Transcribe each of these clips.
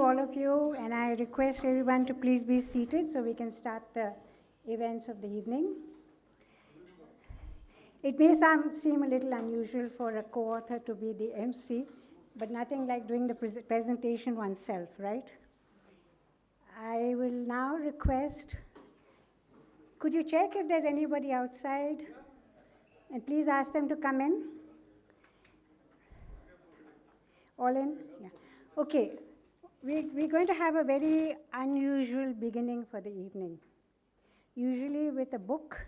all of you, and I request everyone to please be seated so we can start the events of the evening. It may seem a little unusual for a co-author to be the MC, but nothing like doing the presentation oneself, right? I will now request, could you check if there's anybody outside? And please ask them to come in. All in? Yeah. Okay. We're going to have a very unusual beginning for the evening. Usually with a book,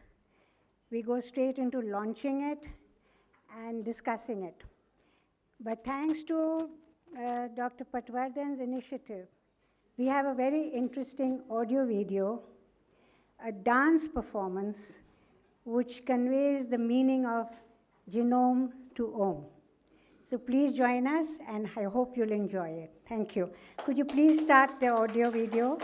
we go straight into launching it and discussing it. But thanks to Dr. Patwardhan's initiative, we have a very interesting audio video, a dance performance, which conveys the meaning of genome to Om. So please join us, and I hope you'll enjoy it. Thank you. Could you please start the audio video?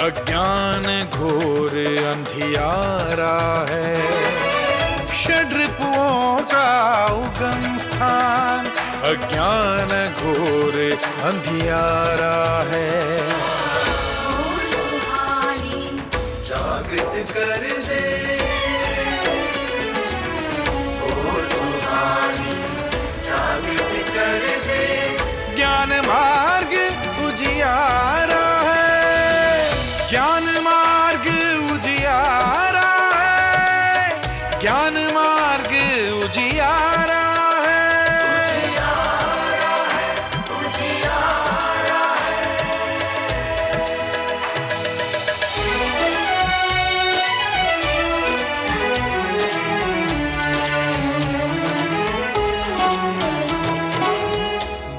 अज्ञान घोर अंधियारा है। षड्रिपुओं का उगम स्थान अज्ञान घोर अंधियारा है। जागृत कर दे और सुहानी, जागृत कर दे। ज्ञान मार्ग उजियारा है, ज्ञान मार्ग उजियारा है, ज्ञान मार्ग उजियारा है, उजियारा है, उजियारा है।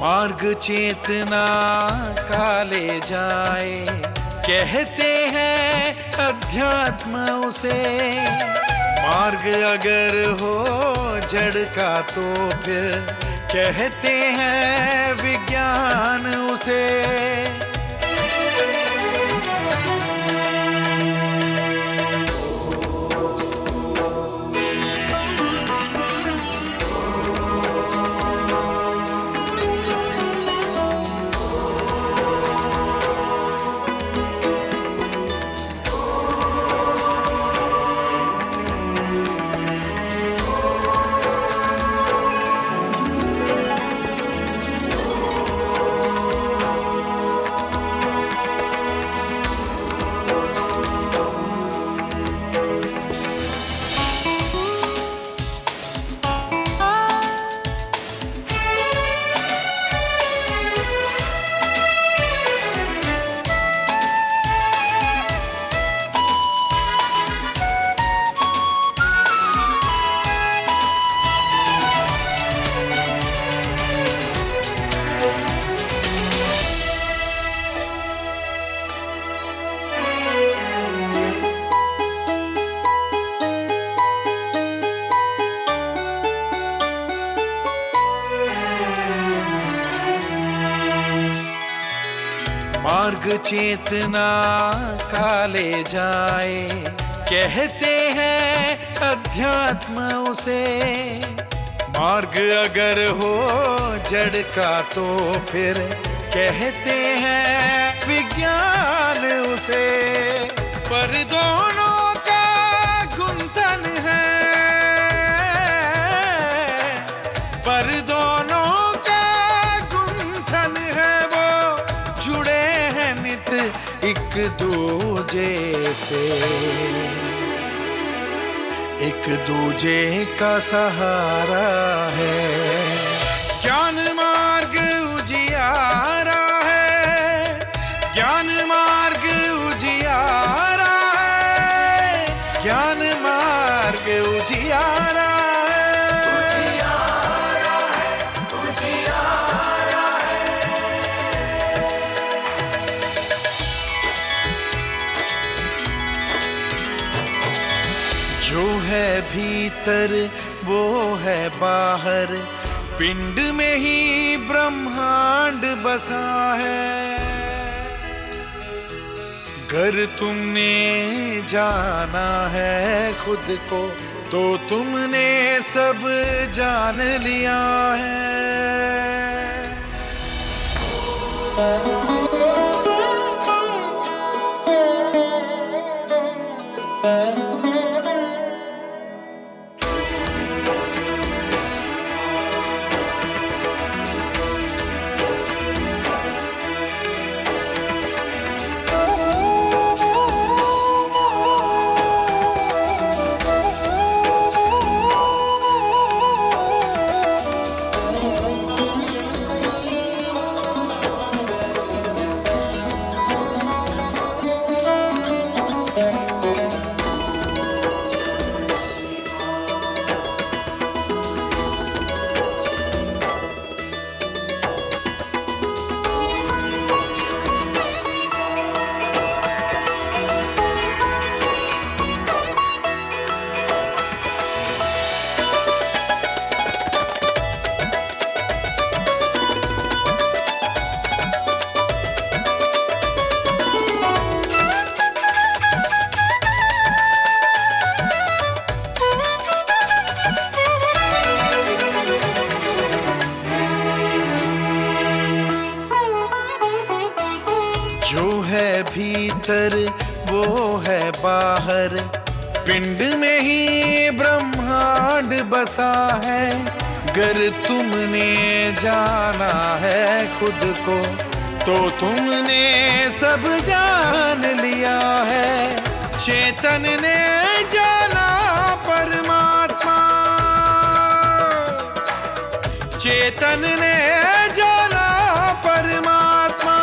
मार्ग चेतना का ले जाए, कहते हैं अध्यात्म उसे। मार्ग अगर हो जड़ का तो फिर कहते हैं विज्ञान उसे। चेतना काले जाए, कहते हैं अध्यात्म उसे। मार्ग अगर हो जड़ का तो फिर कहते हैं विज्ञान उसे। पर दोनों का गुंथन है, पर दोनों का गुंथन है, वो जुड़े हैं नित एक दूजे से। एक दूजे का सहारा है, ज्ञान मार्ग उजियारा है, ज्ञान मार्ग उजियारा है, ज्ञान मार्ग उजियारा है, उजियारा है, उजियारा है। जो है भीतर वो है बाहर, पिंड में ही ब्रह्मांड बसा है। अगर तुमने जाना है खुद को तो तुमने सब जान लिया है। जो है भीतर वो है बाहर, पिंड में ही ब्रह्मांड बसा है। अगर तुमने जाना है खुद को तो तुमने सब जान लिया है। चेतन ने जाना परमात्मा, चेतन ने जाना परमात्मा,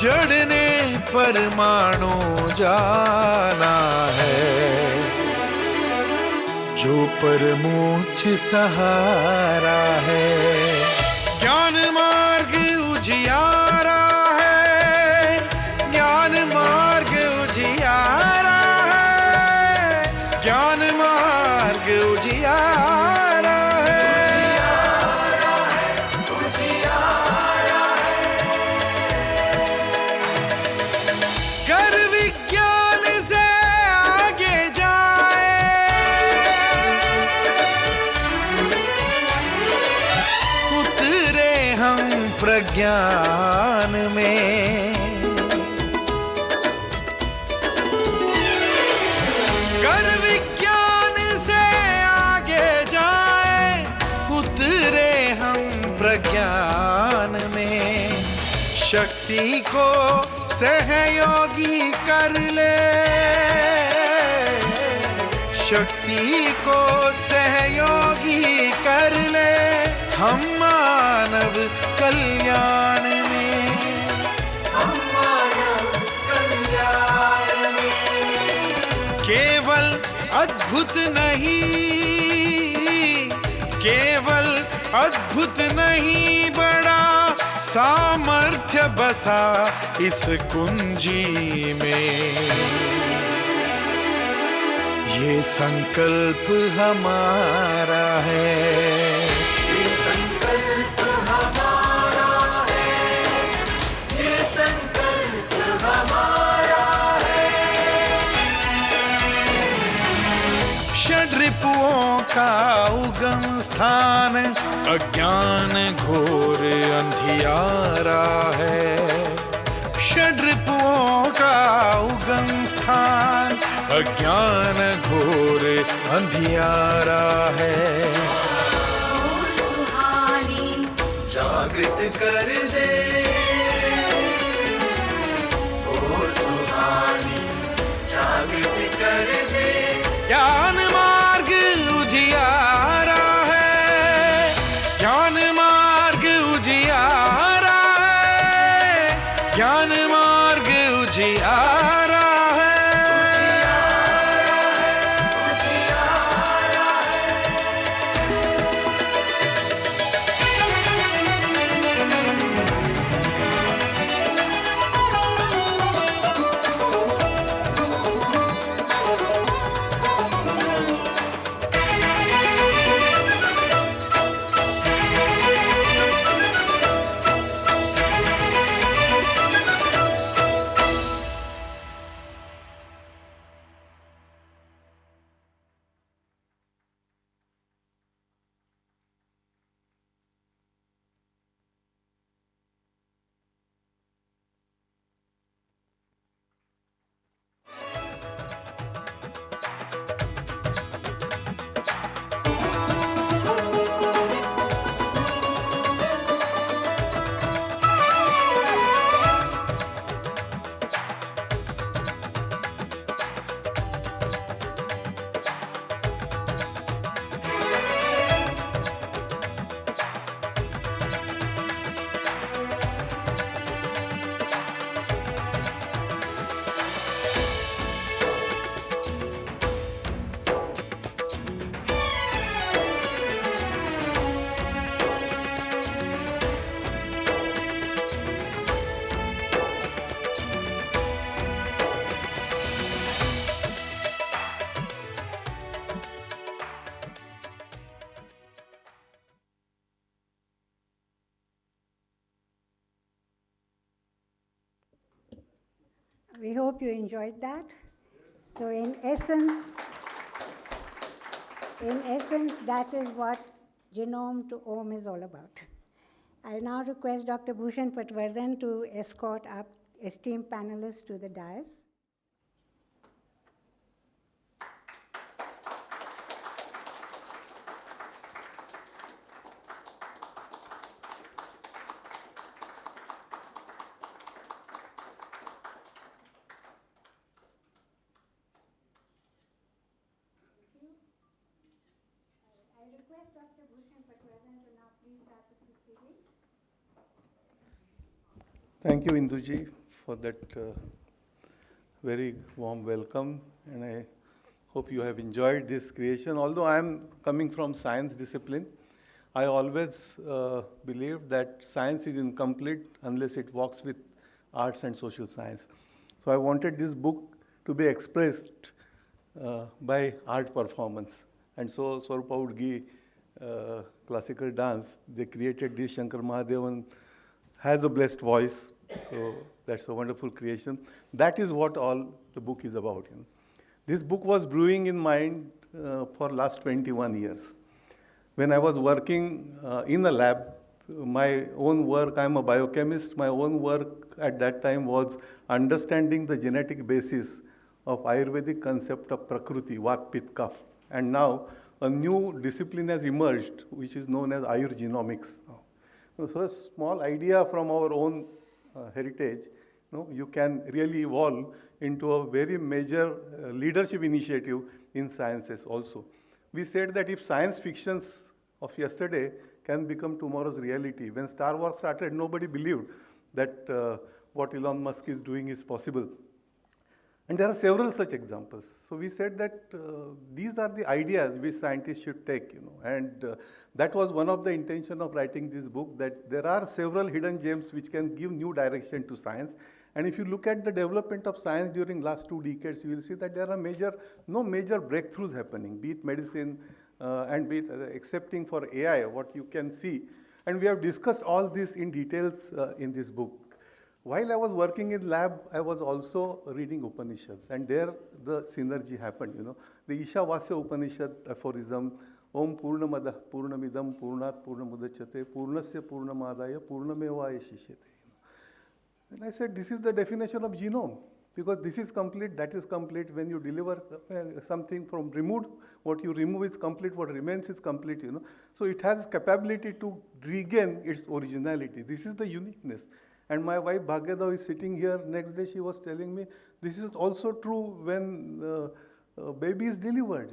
जड़ ने परमाणु जाना है। जो परमोच्च सहारा है, ज्ञान मार्ग उजियारा है, ज्ञान मार्ग उजियारा है, ज्ञान मार्ग उजियारा है, उजियारा है। कर विज्ञान से आगे जाए, उतरे हम प्रज्ञान में। कर विज्ञान से आगे जाए, उतरे हम प्रज्ञान में। शक्ति को सहयोगी कर ले, शक्ति को सहयोगी कर ले, हम मानव कल्याण में, हम मानव कल्याण में। केवल अद्भुत नहीं, केवल अद्भुत नहीं, बड़ा सामर्थ्य बसा इस कुंजी में। ये संकल्प हमारा है, ये संकल्प हमारा है, ये संकल्प षड्रिपुओं का उगम स्थान अज्ञान घोर अंधियारा है। षड्रिपुओं का उगम स्थान अज्ञान घोर अंधियारा है। सुहानी जागृत कर दे, और सुहानी जागृत कर दे। ज्ञान मार्ग उजियारा है, ज्ञान मार्ग उजियारा है, ज्ञान मार्ग उजियारा है। We hope you enjoyed that. So in essence, that is what Genome to Om is all about. I now request Dr. Bhushan Patwardhan to escort up esteemed panelists to the dais. I request Dr. Bhushan Patwardhan to now please start the proceedings. Thank you, Induji, for that very warm welcome, and I hope you have enjoyed this creation. Although I am coming from science discipline, I always believe that science is incomplete unless it works with arts and social science. So I wanted this book to be expressed by art performance. And so Swarupa Udgi, classical dance, they created this. Shankar Mahadevan has a blessed voice, so that's a wonderful creation. That is what all the book is about. You know. This book was brewing in mind for last 21 years. When I was working in a lab, my own work, I'm a biochemist, my own work at that time was understanding the genetic basis of Ayurvedic concept of Prakriti, Vata, Pitta, Kapha. And now a new discipline has emerged, which is known as Ayurgenomics. So a small idea from our own heritage, you can really evolve into a very major leadership initiative in sciences also. We said that if science fictions of yesterday can become tomorrow's reality. When Star Wars started, nobody believed that what Elon Musk is doing is possible. And there are several such examples. So we said that these are the ideas which scientists should take, and that was one of the intention of writing this book, that there are several hidden gems which can give new direction to science. And if you look at the development of science during last 2 decades, you will see that there are no major breakthroughs happening, be it medicine and be it excepting for AI, what you can see. And we have discussed all this in details in this book. While I was working in lab, I was also reading Upanishads, and there the synergy happened, The Ishavasya Upanishad aphorism, Om Purnamadah Purnamidam Purnat Purnamudachyate Purnasya Purnamadaya Purnamevaya Shishyate. And I said, this is the definition of genome, because this is complete, that is complete. When you deliver something from removed, what you remove is complete, what remains is complete, So it has capability to regain its originality. This is the uniqueness. And my wife Bhagyada is sitting here. Next day she was telling me, this is also true when baby is delivered,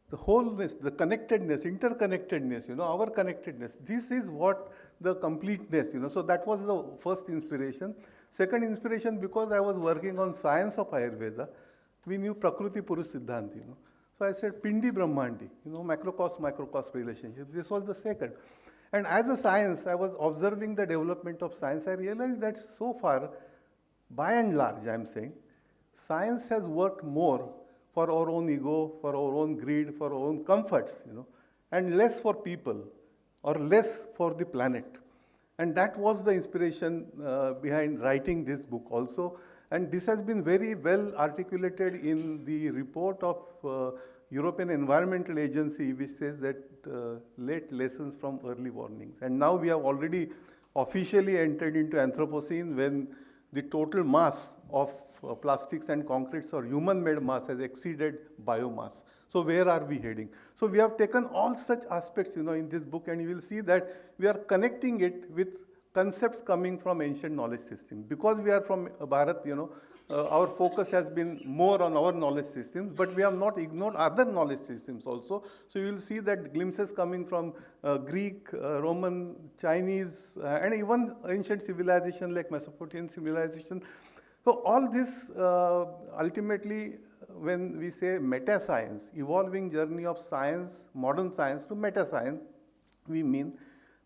The wholeness, the connectedness, interconnectedness, our connectedness. This is what the completeness, So that was the first inspiration. Second inspiration, because I was working on science of Ayurveda, we knew Prakriti Purush Siddhant, So I said Pindi Brahmandi, macrocosm-microcosm relationship. This was the second. And as a science, I was observing the development of science. I realized that so far, by and large, I'm saying, science has worked more for our own ego, for our own greed, for our own comforts, and less for people or less for the planet. And that was the inspiration behind writing this book also. And this has been very well articulated in the report of European Environmental Agency, which says that late lessons from early warnings. And now we have already officially entered into Anthropocene, when the total mass of plastics and concretes or human-made mass has exceeded biomass. So where are we heading? So we have taken all such aspects, in this book, and you will see that we are connecting it with concepts coming from ancient knowledge system. Because we are from Bharat, our focus has been more on our knowledge systems, but we have not ignored other knowledge systems also. So you will see that glimpses coming from Greek, Roman, Chinese, and even ancient civilization like Mesopotamian civilization. So all this ultimately, when we say meta-science, evolving journey of science, modern science to meta-science, we mean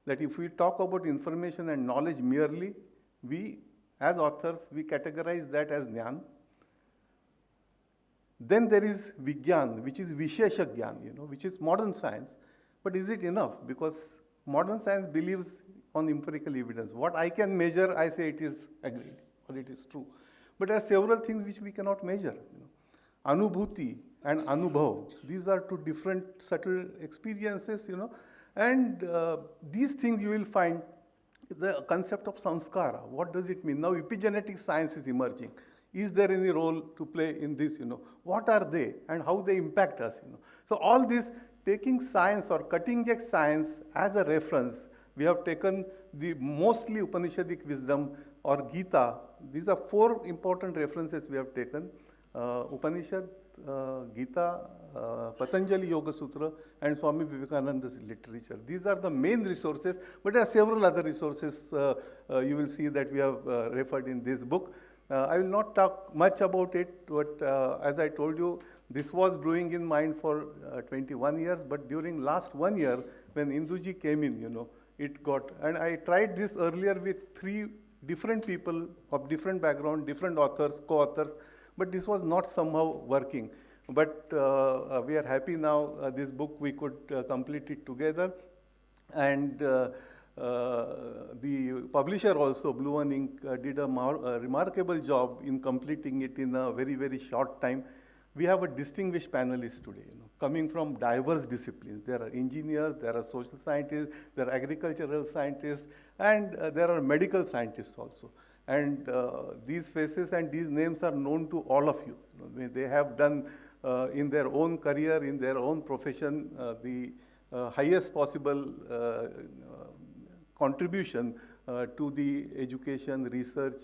that if we talk about information and knowledge merely, we, as authors, we categorize that as Jnana. Then there is Vigyan, which is Vishesha Gyan, which is modern science. But is it enough? Because modern science believes on empirical evidence. What I can measure, I say it is agreed or it is true. But there are several things which we cannot measure. Anubhuti and Anubhav, these are two different subtle experiences, And these things you will find the concept of samskara. What does it mean? Now epigenetic science is emerging. Is there any role to play in this? What are they and how they impact us? So all this, taking science or cutting edge science as a reference, we have taken the mostly Upanishadic wisdom or Gita. These are four important references we have taken: Upanishad, Gita, Patanjali Yoga Sutra, and Swami Vivekananda's literature. These are the main resources, but there are several other resources you will see that we have referred in this book. I will not talk much about it, but as I told you, this was brewing in mind for 21 years, but during last 1 year, when Induji came in, it got, and I tried this earlier with 3 different people of different background, different authors, co-authors, but this was not somehow working. But we are happy now, this book, we could complete it together. And the publisher also, Blue One Ink, did a remarkable job in completing it in a very, very short time. We have a distinguished panelist today, coming from diverse disciplines. There are engineers, there are social scientists, there are agricultural scientists, and there are medical scientists also. And these faces and these names are known to all of you. They have done in their own career, in their own profession, the highest possible contribution to the education, research,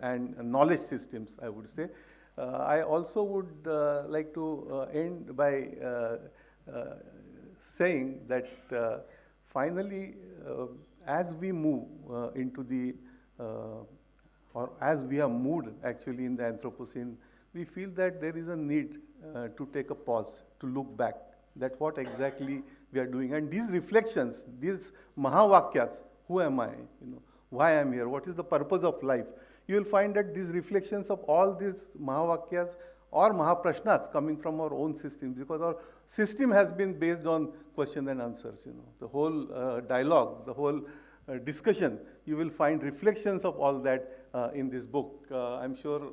and knowledge systems, I would say. I also would like to end by saying that finally, as we move into the, or as we have moved actually in the Anthropocene, we feel that there is a need to take a pause, to look back, that what exactly we are doing. And these reflections, these Mahavakyas, who am I? Why I am here? What is the purpose of life? You will find that these reflections of all these Mahavakyas or Mahaprashnas coming from our own systems, because our system has been based on question and answers. The whole dialogue, the whole discussion, you will find reflections of all that in this book. I'm sure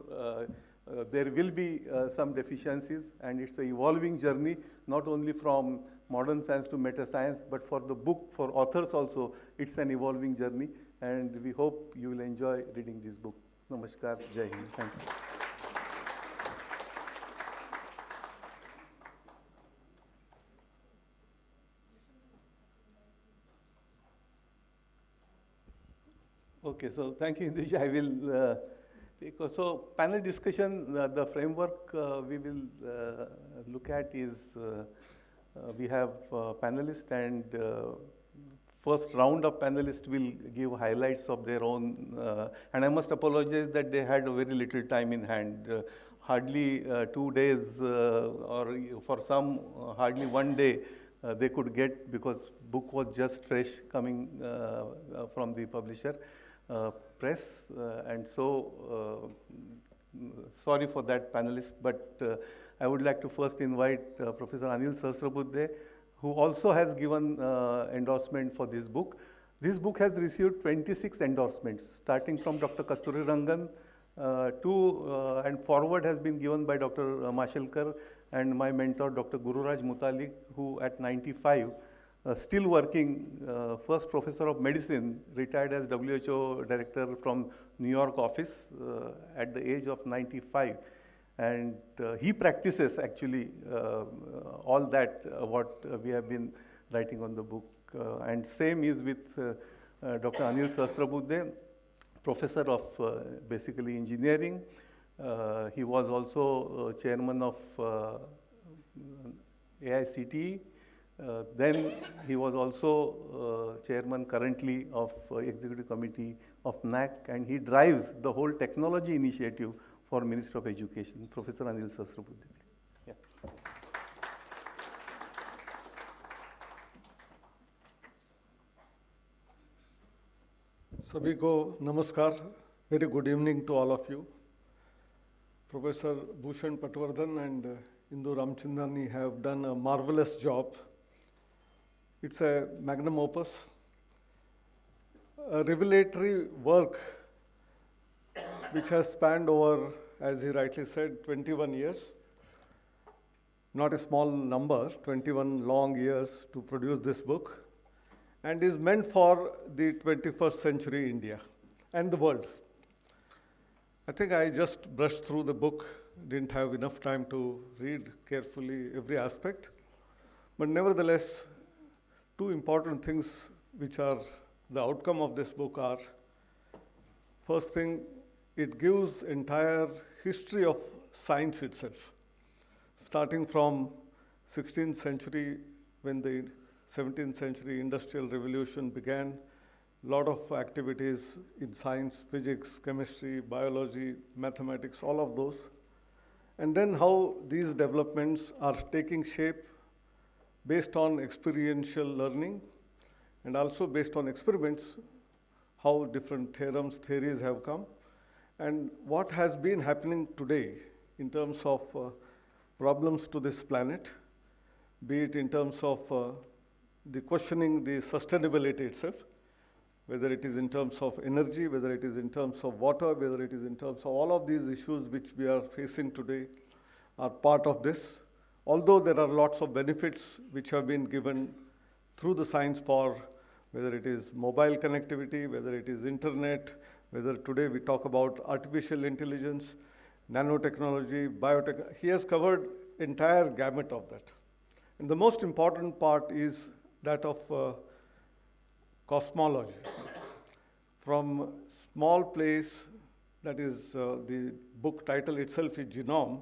there will be some deficiencies, and it's an evolving journey, not only from modern science to meta science, but for the book, for authors also, it's an evolving journey, and we hope you will enjoy reading this book. Namaskar, Jai Hind. Thank you. Okay, so thank you, Induja. I will so panel discussion, the framework we will look at is we have panelists, and first round of panelists will give highlights of their own. And I must apologize that they had a very little time in hand. Hardly 2 days, or for some, hardly 1 day they could get, because book was just fresh coming from the publisher. Press, and so sorry for that, panelists, but I would like to first invite Professor Anil Sahasrabudhe, who also has given endorsement for this book. This book has received 26 endorsements, starting from Dr. Kasturi Rangan and forward has been given by Dr. Mashelkar and my mentor, Dr. Gururaj Mutalik, who at 95, still working, first professor of medicine, retired as WHO director from New York office at the age of 95. And he practices actually all that what we have been writing on the book. And same is with Dr. Anil Sahasrabudhe, professor of basically engineering. He was also chairman of AICTE. Then he was also chairman currently of executive committee of NAC, and he drives the whole technology initiative for Ministry of Education. Professor Anil Sahasrabudhe. Yeah. Sabhi ko namaskar. Very good evening to all of you. Professor Bhushan Patwardhan and Indu Ramchandani have done a marvelous job. It's a magnum opus, a revelatory work which has spanned over, as he rightly said, 21 years. Not a small number, 21 long years to produce this book, and is meant for the 21st century India and the world. I think I just brushed through the book, didn't have enough time to read carefully every aspect, but nevertheless, two important things which are the outcome of this book are, first thing, it gives entire history of science itself, starting from 16th century when the 17th century industrial revolution began, lot of activities in science, physics, chemistry, biology, mathematics, all of those. And then how these developments are taking shape based on experiential learning and also based on experiments, how different theorems, theories have come, and what has been happening today in terms of problems to this planet, be it in terms of the questioning the sustainability itself, whether it is in terms of energy, whether it is in terms of water, whether it is in terms of all of these issues which we are facing today are part of this. Although there are lots of benefits which have been given through the science for whether it is mobile connectivity, whether it is internet, whether today we talk about artificial intelligence, nanotechnology, biotech, he has covered entire gamut of that. And the most important part is that of cosmology. From small place, that is the book title itself is Genome,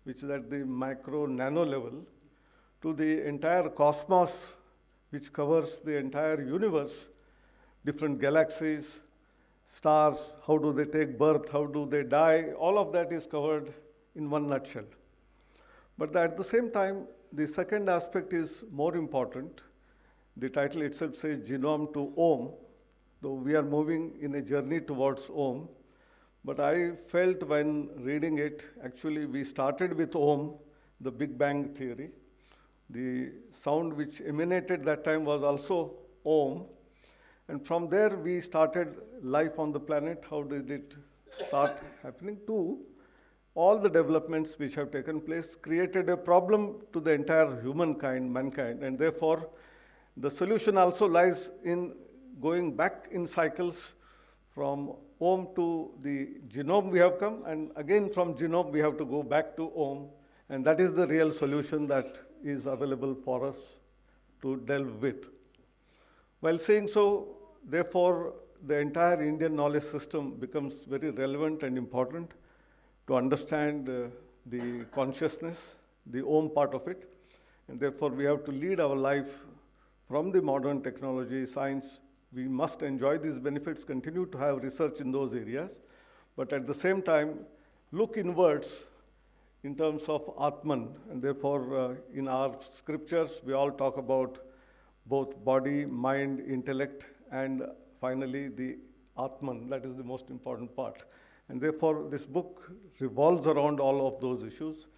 which is at the micro nano level, to the entire cosmos, which covers the entire universe, different galaxies, stars, how do they take birth, how do they die, all of that is covered in one nutshell. But at the same time, the second aspect is more important. The title itself says Genome to Om, though we are moving in a journey towards Om. But I felt when reading it, actually we started with Om, the Big Bang theory. The sound which emanated that time was also Om. And from there, we started life on the planet. How did it start happening? To all the developments which have taken place created a problem to the entire humankind, mankind, and therefore the solution also lies in going back in cycles from Om to the genome we have come, and again from genome we have to go back to Om, and that is the real solution that is available for us to delve with. While saying so, therefore, the entire Indian knowledge system becomes very relevant and important to understand the consciousness, the Om part of it, and therefore we have to lead our life from the modern technology, science. We must enjoy these benefits, continue to have research in those areas, but at the same time, look inwards in terms of Atman, and therefore in our scriptures, we all talk about both body, mind, intellect, and finally the Atman. That is the most important part. And therefore, this book revolves around all of those issues.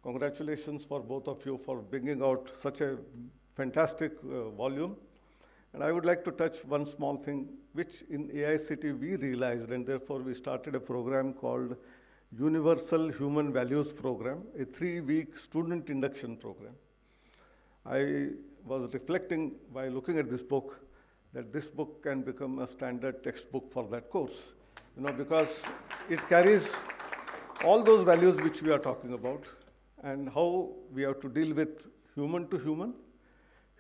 Congratulations for both of you for bringing out such a fantastic volume. And I would like to touch one small thing, which in AICT we realized, and therefore we started a program called Universal Human Values Program, a 3-week student induction program. I was reflecting while looking at this book that this book can become a standard textbook for that course, because it carries all those values which we are talking about and how we have to deal with human to human,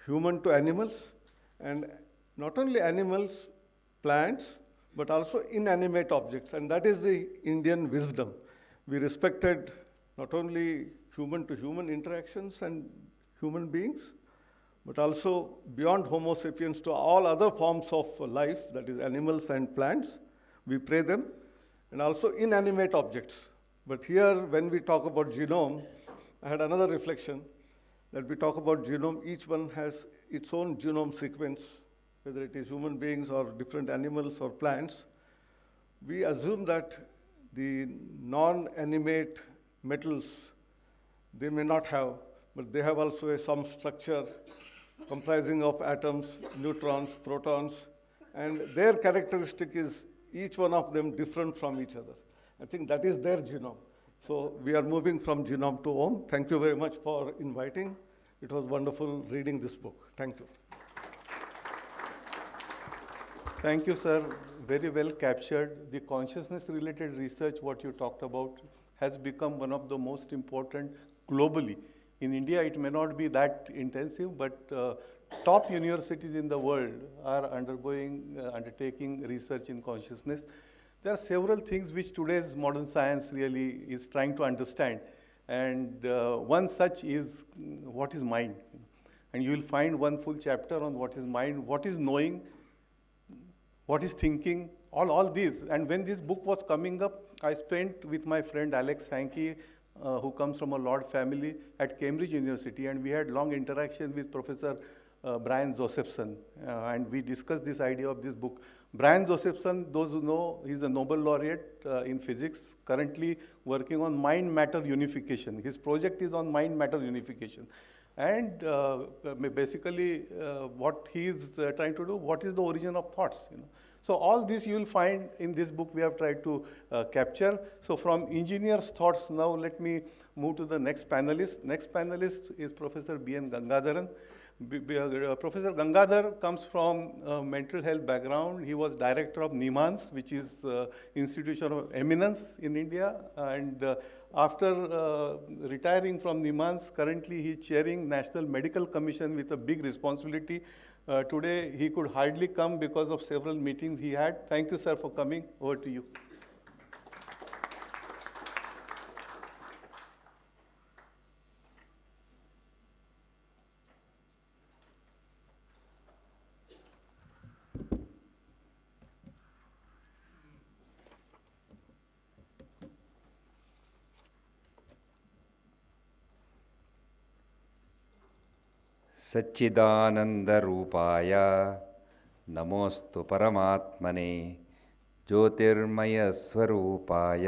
human to animals, and not only animals, plants, but also inanimate objects. And that is the Indian wisdom. We respected not only human to human interactions and human beings, but also beyond Homo sapiens to all other forms of life, that is animals and plants. We pray them, and also inanimate objects. But here, when we talk about genome, I had another reflection that we talk about genome, each one has its own genome sequence, whether it is human beings or different animals or plants. We assume that the non-animate metals, they may not have, but they have also some structure comprising of atoms, neutrons, protons, and their characteristic is each one of them different from each other. I think that is their genome. So we are moving from genome to Om. Thank you very much for inviting. It was wonderful reading this book. Thank you. Thank you, sir. Very well captured. The consciousness-related research, what you talked about, has become one of the most important globally. In India, it may not be that intensive, but top universities in the world are undertaking research in consciousness. There are several things which today's modern science really is trying to understand. And one such is what is mind. And you will find one full chapter on what is mind, what is knowing, what is thinking, all these. And when this book was coming up, I spent with my friend Alex Sankey, who comes from a Lord family at Cambridge University, and we had long interaction with Professor Brian Josephson, and we discussed this idea of this book. Brian Josephson, those who know, he's a Nobel laureate in physics, currently working on mind-matter unification. His project is on mind-matter unification. And basically, what he is trying to do, what is the origin of thoughts? So all this you will find in this book we have tried to capture. So from engineer's thoughts, now let me move to the next panelist. Next panelist is Professor B.N. Gangadharan. Professor Gangadhar comes from a mental health background. He was director of NIMHANS, which is institution of eminence in India. And after retiring from NIMHANS, currently he is chairing National Medical Commission with a big responsibility. Today he could hardly come because of several meetings he had. Thank you, sir, for coming. Over to you. सच्चिदानंदरूपाय नमोस्तु परमात्मने ज्योतिर्मयस्वरूपाय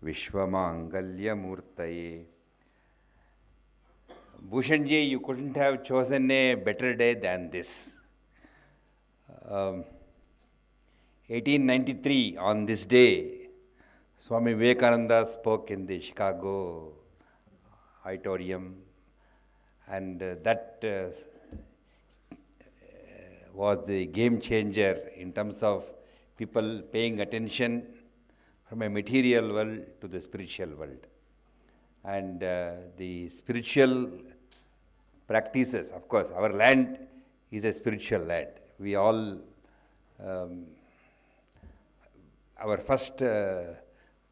विश्वमांगल्यमूर्तये. Bhushan ji, you couldn't have chosen a better day than this. 1893, on this day, Swami Vivekananda spoke in the Chicago auditorium, and that was the game changer in terms of people paying attention from a material world to the spiritual world. And the spiritual practices, of course, our land is a spiritual land. We all, our first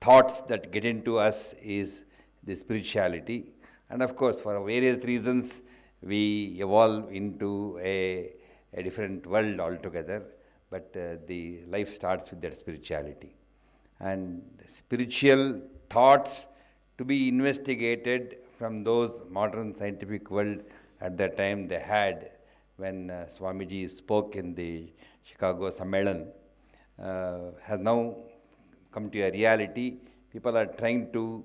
thoughts that get into us is the spirituality. And of course, for various reasons, we evolve into a different world altogether. But the life starts with that spirituality. And spiritual thoughts to be investigated from those modern scientific world at that time they had when Swamiji spoke in the Chicago Sammelan has now come to a reality. People are trying to.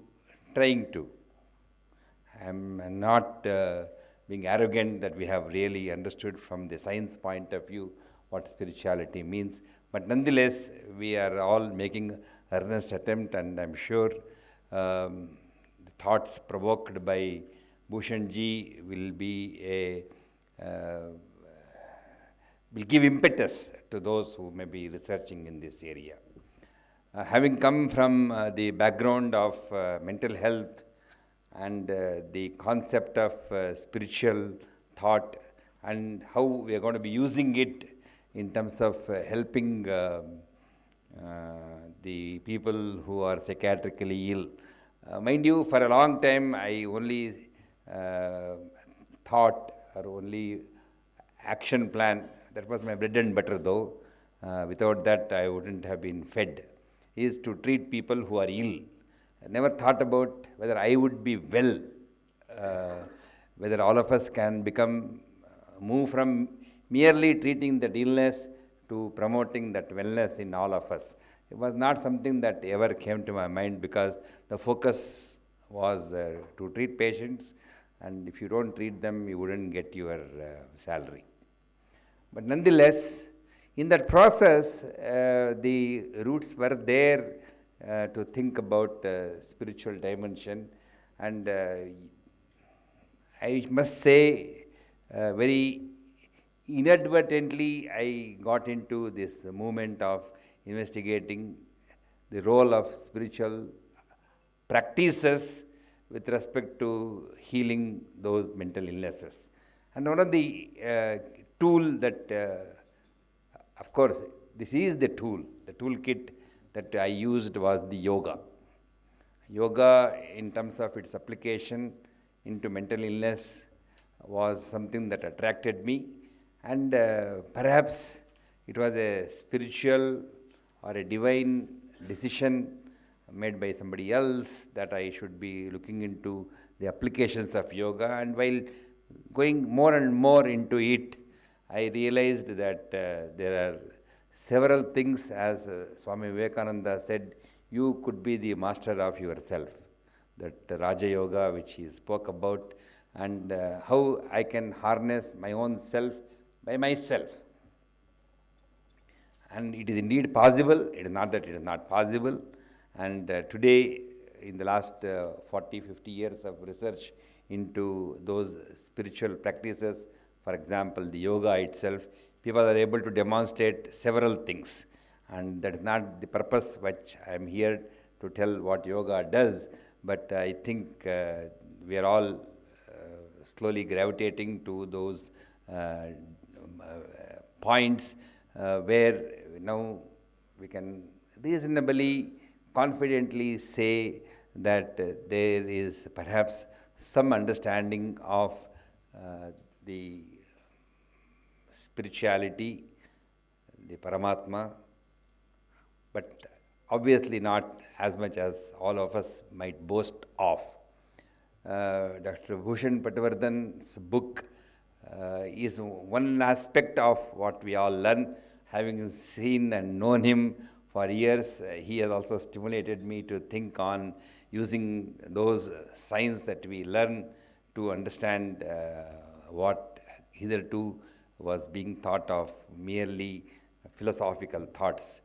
I'm not being arrogant that we have really understood from the science point of view what spirituality means, but nonetheless, we are all making earnest attempt, and I'm sure the thoughts provoked by Bhushan ji will be will give impetus to those who may be researching in this area. Having come from the background of mental health and the concept of spiritual thought and how we are going to be using it in terms of helping the people who are psychiatrically ill. Mind you, for a long time I only thought or only action plan, that was my bread and butter though, without that I wouldn't have been fed, is to treat people who are ill. I never thought about whether I would be well, whether all of us can move from merely treating that illness to promoting that wellness in all of us. It was not something that ever came to my mind because the focus was to treat patients, and if you don't treat them, you wouldn't get your salary. But nonetheless, in that process, the roots were there to think about spiritual dimension, and I must say, very inadvertently, I got into this movement of investigating the role of spiritual practices with respect to healing those mental illnesses. And one of the tool that, of course, this is the toolkit that I used was the yoga. Yoga, in terms of its application into mental illness, was something that attracted me, and perhaps it was a spiritual or a divine decision made by somebody else that I should be looking into the applications of yoga. And while going more and more into it, I realized that there are several things, as Swami Vivekananda said, you could be the master of yourself. That Raja Yoga which he spoke about, and how I can harness my own self by myself. And it is indeed possible, it is not that it is not possible. And today, in the last 40, 50 years of research into those spiritual practices, for example, the yoga itself, people are able to demonstrate several things. And that is not the purpose which I am here to tell what yoga does, but I think we are all slowly gravitating to those points where now we can reasonably, confidently say that there is perhaps some understanding of the spirituality, the Paramatma, but obviously not as much as all of us might boast of. Dr. Bhushan Patwardhan's book is one aspect of what we all learn. Having seen and known him for years, he has also stimulated me to think on using those signs that we learn to understand what hitherto was being thought of merely philosophical thoughts.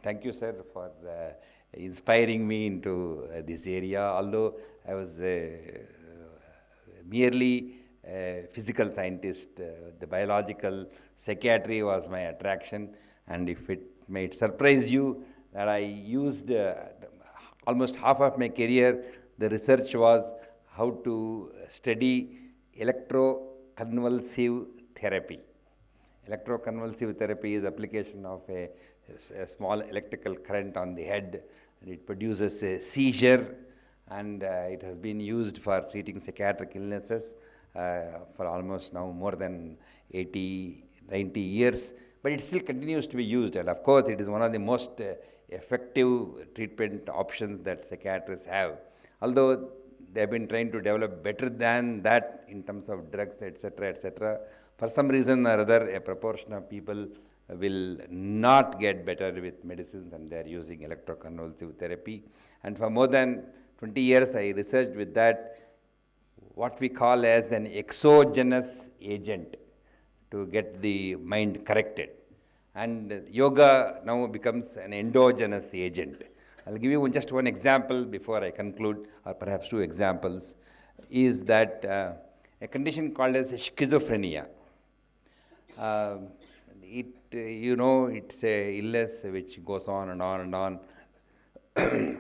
Thank you, sir, for inspiring me into this area. Although I was merely a physical scientist, the biological psychiatry was my attraction. And if it might surprise you that I used almost half of my career, the research was how to study electroconvulsive therapy. Electroconvulsive therapy is application of a small electrical current on the head, and it produces a seizure, and it has been used for treating psychiatric illnesses for almost now more than 80, 90 years, but it still continues to be used, and of course it is one of the most effective treatment options that psychiatrists have. Although they have been trying to develop better than that in terms of drugs, etc., etc., for some reason or other, a proportion of people will not get better with medicines, and they are using electroconvulsive therapy. And for more than 20 years, I researched with that what we call as an exogenous agent to get the mind corrected. And yoga now becomes an endogenous agent. I'll give you just one example before I conclude, or perhaps two examples, is that a condition called as schizophrenia. It's a illness which goes on and on and on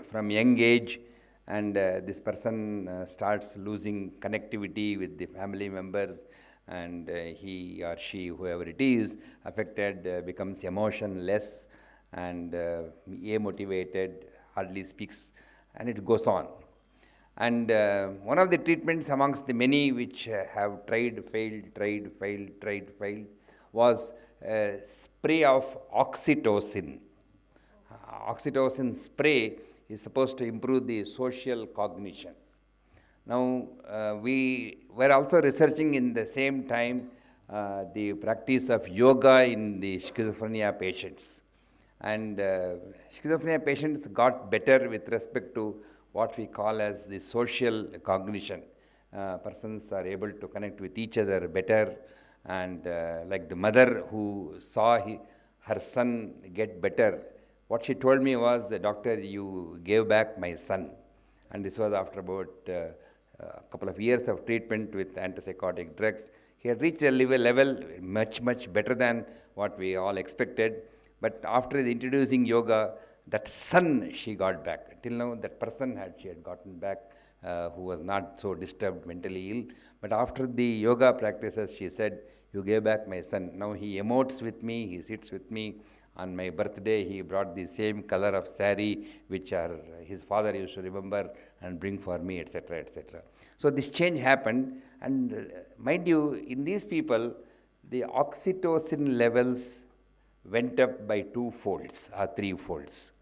from young age, and this person starts losing connectivity with the family members, and he or she, whoever it is, affected, becomes emotionless and amotivated, hardly speaks, and it goes on. And one of the treatments amongst the many which have failed, was a spray of oxytocin. Oxytocin spray is supposed to improve the social cognition. Now, we were also researching in the same time the practice of yoga in the schizophrenia patients. And schizophrenia patients got better with respect to what we call as the social cognition. Persons are able to connect with each other better, and like the mother who saw her son get better, what she told me was, the doctor, you gave back my son. And this was after about a couple of years of treatment with antipsychotic drugs. He had reached a level much, much better than what we all expected. But after introducing yoga, that son she got back. Till now, that person she had gotten back, who was not so disturbed, mentally ill. But after the yoga practices, she said, you gave back my son. Now he emotes with me, he sits with me. On my birthday, he brought the same color of sari, which his father used to remember and bring for me, etc., etc. So this change happened, and mind you, in these people, the oxytocin levels went up by 2 folds or 3 folds.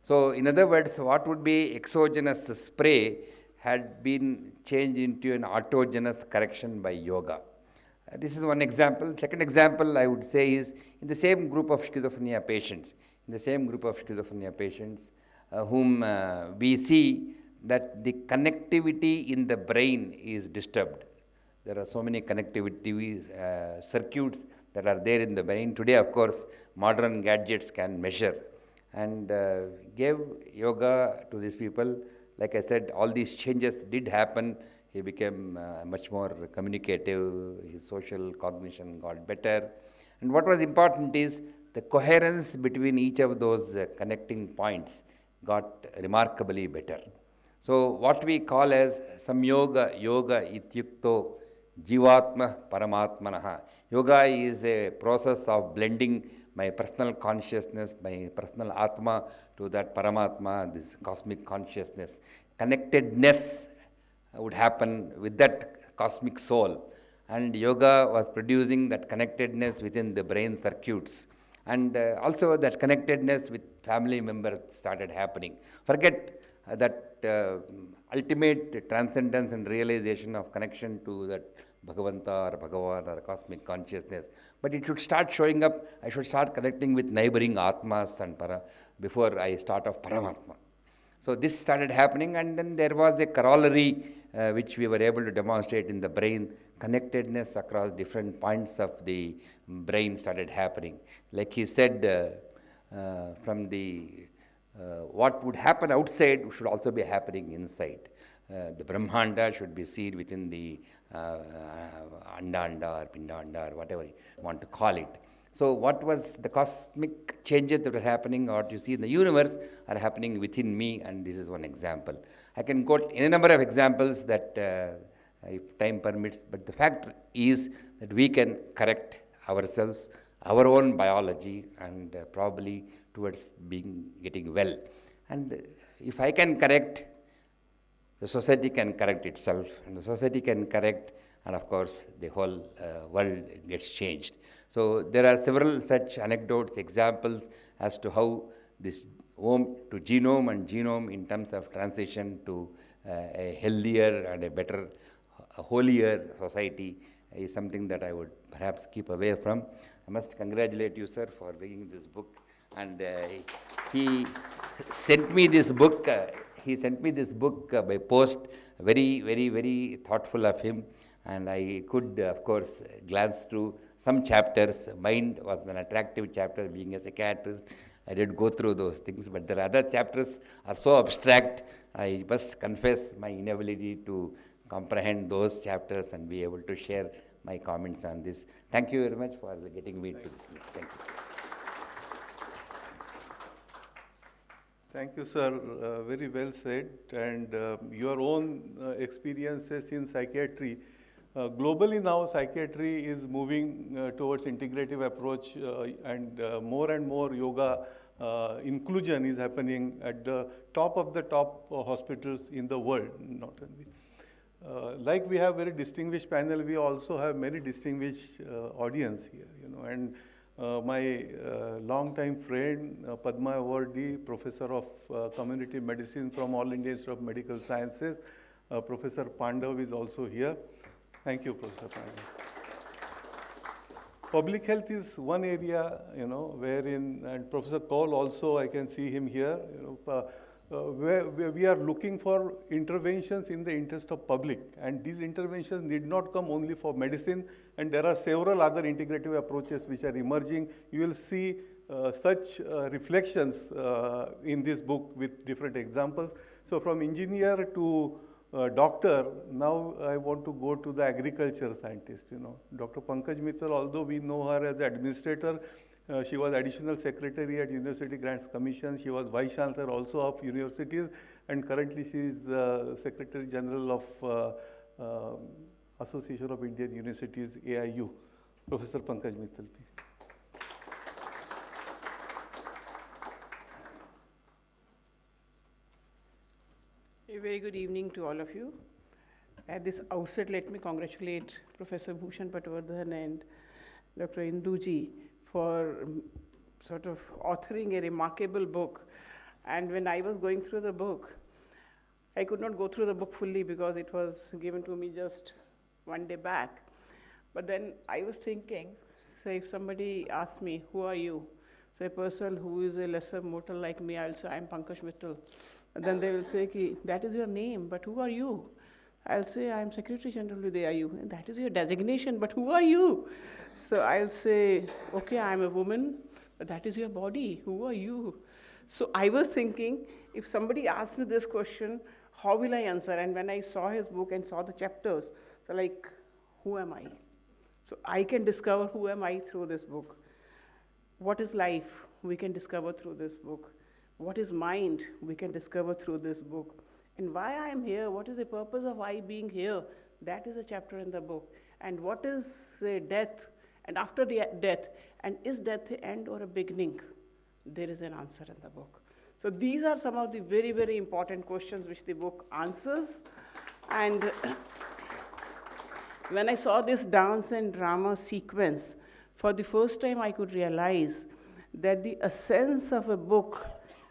So in other words, what would be exogenous spray had been changed into an autogenous correction by yoga. This is one example. Second example I would say is in the same group of schizophrenia patients, whom we see that the connectivity in the brain is disturbed. There are so many connectivity circuits that are there in the brain. Today, of course, modern gadgets can measure, and gave yoga to these people. Like I said, all these changes did happen. He became much more communicative, his social cognition got better. And what was important is the coherence between each of those connecting points got remarkably better. So what we call as samyoga yoga ityukto jivatma paramatmanaha. Yoga is a process of blending my personal consciousness, my personal atma to that paramatma, this cosmic consciousness. Connectedness would happen with that cosmic soul. And yoga was producing that connectedness within the brain circuits. And also that connectedness with family members started happening. Forget that ultimate transcendence and realization of connection to that Bhagavanta or Bhagavan or cosmic consciousness. But it should start showing up. I should start connecting with neighboring Atmas and before I start off Paramatma. So this started happening, and then there was a corollary which we were able to demonstrate in the brain, connectedness across different points of the brain started happening. Like he said, from the what would happen outside should also be happening inside. The Brahmanda should be seen within the Andanda or Pindanda or whatever you want to call it. So what was the cosmic changes that were happening or you see in the universe are happening within me, and this is one example. I can quote any number of examples that if time permits, but the fact is that we can correct ourselves, our own biology, and probably towards getting well. And if I can correct, the society can correct itself, and the society can correct, and of course the whole world gets changed. So there are several such anecdotes, examples as to how this home to genome and genome in terms of transition to a healthier and a better, a holier society is something that I would perhaps keep away from. I must congratulate you, sir, for bringing this book. And he sent me this book. By post. Very, very, very thoughtful of him. And I could, of course, glance through some chapters. Mind was an attractive chapter. Being a psychiatrist, I did go through those things. But there are other chapters are so abstract. I must confess my inability to comprehend those chapters and be able to share my comments on this. Thank you very much for getting me to this. Thank you. Thank you, sir. Very well said. And your own experiences in psychiatry. Globally now, psychiatry is moving towards integrative approach, and more yoga inclusion is happening at the top of the top hospitals in the world, not only. Like we have very distinguished panel, we also have many distinguished audience here, and my long-time friend, Padma awardee, professor of community medicine from All India Institute of Medical Sciences, Professor Pandav is also here. Thank you, Professor Pandav. Public health is one area, wherein, and Professor Kaul also, I can see him here, where we are looking for interventions in the interest of public. And these interventions need not come only for medicine, and there are several other integrative approaches which are emerging. You will see such reflections in this book with different examples. So from engineer to doctor, now I want to go to the agriculture scientist. Dr. Pankaj Mittal, although we know her as administrator, she was additional secretary at University Grants Commission. She was vice chancellor also of universities, and currently she is secretary general of Association of Indian Universities, AIU. Professor Pankaj Mittal, please. A very good evening to all of you. At this outset, let me congratulate Professor Bhushan Patwardhan and Dr. Induji for sort of authoring a remarkable book. And when I was going through the book, I could not go through the book fully because it was given to me just one day back. But then I was thinking, say if somebody asks me, who are you? So a person who is a lesser mortal like me, I'll say, I'm Pankaj Mittal. And then they will say, that is your name, but who are you? I'll say, I'm Secretary General with AIU. And that is your designation, but who are you? So I'll say, okay, I'm a woman, but that is your body. Who are you? So I was thinking, if somebody asked me this question, how will I answer? And when I saw his book and saw the chapters, so like, who am I? So I can discover who am I through this book. What is life? We can discover through this book. What is mind? We can discover through this book. And why I am here, what is the purpose of I being here? That is a chapter in the book. And what is the death? And after the death, and is death the end or a beginning? There is an answer in the book. So these are some of the very, very important questions which the book answers. And when I saw this dance and drama sequence, for the first time I could realize that the essence of a book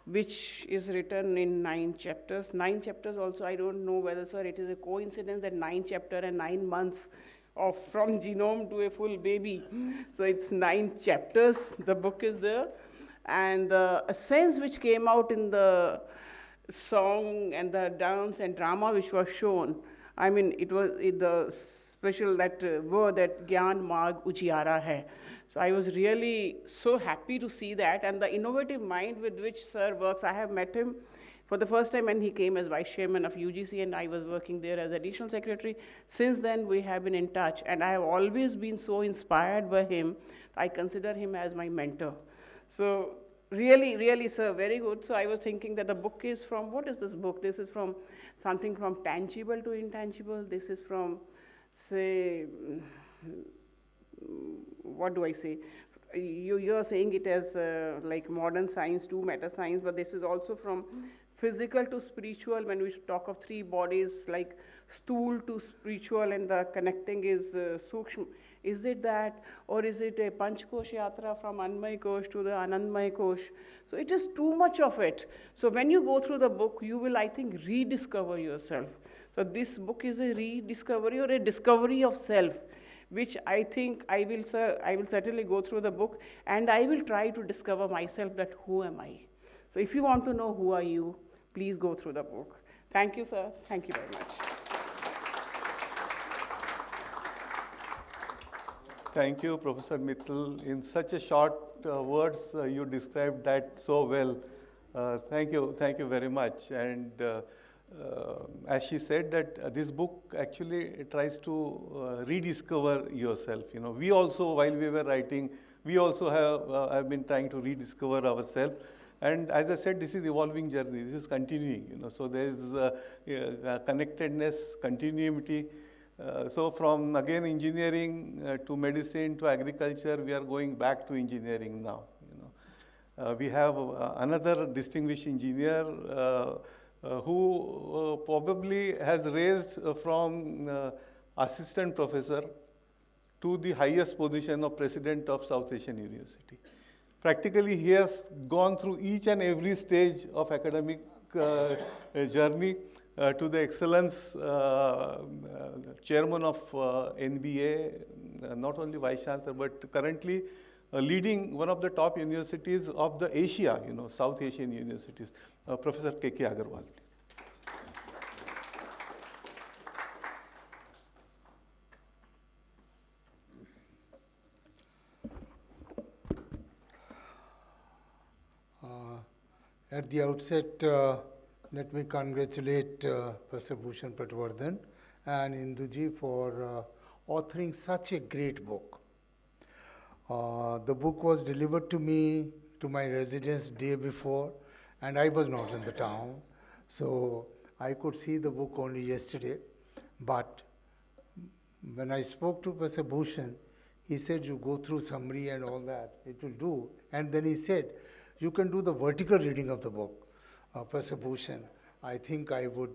which is written in 9 chapters. 9 chapters also, I don't know whether, sir, it is a coincidence that 9 chapters and 9 months of from genome to a full baby. So it's 9 chapters, the book is there. And the essence which came out in the song and the dance and drama which was shown, I mean, the special that word that Gyan Marg Ujiyara hai. So I was really so happy to see that, and the innovative mind with which Sir works. I have met him for the first time when he came as vice chairman of UGC, and I was working there as additional secretary. Since then, we have been in touch, and I have always been so inspired by him. I consider him as my mentor. So really, really, sir, very good. So I was thinking that the book is from, what is this book? This is from something from tangible to intangible. This is from, say, what do I say? You're saying it as like modern science to meta science, but this is also from physical to spiritual. When we talk of three bodies, like stool to spiritual, and the connecting is sukshma. Is it that, or is it a Panchkosh Yatra from Anmay Kosh to the Anandmay Kosh? So it is too much of it. So when you go through the book, you will, I think, rediscover yourself. So this book is a rediscovery or a discovery of self, which I think I will certainly go through the book, and I will try to discover myself, that who am I? So if you want to know who are you, please go through the book. Thank you, sir. Thank you very much. Thank you, Professor Mittal. In such a short words, you described that so well. Thank you very much. And as she said, that this book actually tries to rediscover yourself. You know, we also, while we were writing, we also have been trying to rediscover ourselves. And as I said, this is evolving journey. This is continuing. You know, so there is connectedness, continuity. So from, again, engineering to medicine to agriculture, we are going back to engineering now. You know, we have another distinguished engineer who probably has raised from assistant professor to the highest position of president of South Asian University. Practically, he has gone through each and every stage of academic journey. To the excellence chairman of NBA, not only vice chancellor, but currently leading one of the top universities of the Asia, you know, South Asian universities, Professor K.K. Agarwal. At the outset, let me congratulate Professor Bhushan Patwardhan and Induji for authoring such a great book. The book was delivered to me to my residence day before, and I was not in the town, so I could see the book only yesterday. But when I spoke to Professor Bhushan, he said, you go through summary and all that, it will do. And then he said, you can do the vertical reading of the book. Professor Bhushan, I think I would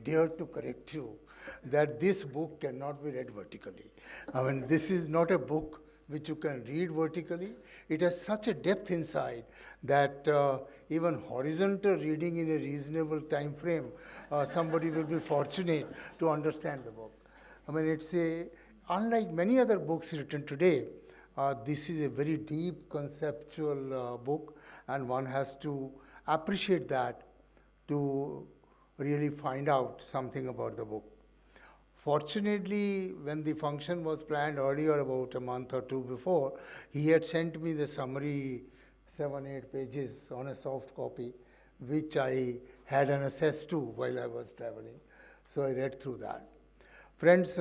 dare to correct you that this book cannot be read vertically. I mean, this is not a book which you can read vertically. It has such a depth inside that even horizontal reading in a reasonable time frame, somebody will be fortunate to understand the book. I mean, it's unlike many other books written today, this is a very deep conceptual book, and one has to appreciate that to really find out something about the book. Fortunately, when the function was planned earlier, about a month or two before, he had sent me the summary, 7-8 pages on a soft copy, which I had an access to while I was traveling. So I read through that. Friends,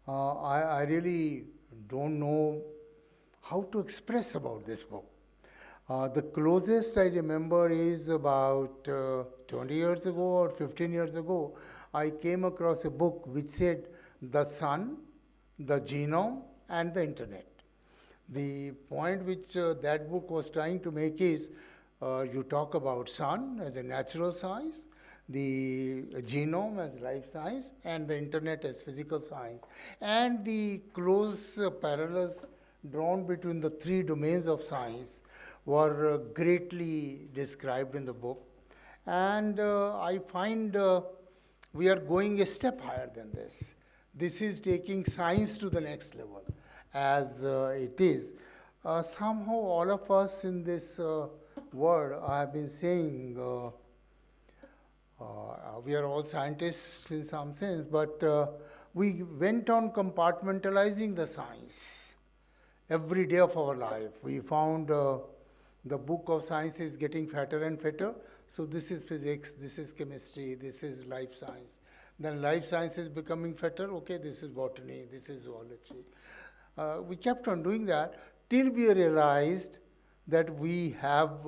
I really don't know how to express about this book. The closest I remember is about 20 years ago or 15 years ago, I came across a book which said the sun, the genome, and the internet. The point which that book was trying to make is, you talk about sun as a natural science, the genome as life science, and the internet as physical science. And the close parallels drawn between the three domains of science were greatly described in the book. And I find we are going a step higher than this. This is taking science to the next level, as it is. Somehow all of us in this world, I have been saying, We are all scientists in some sense, but we went on compartmentalizing the science every day of our life. We found the book of science is getting fatter and fatter. So this is physics, this is chemistry, this is life science. Then life science is becoming fatter. Okay, this is botany, this is zoology. We kept on doing that till we realized that we have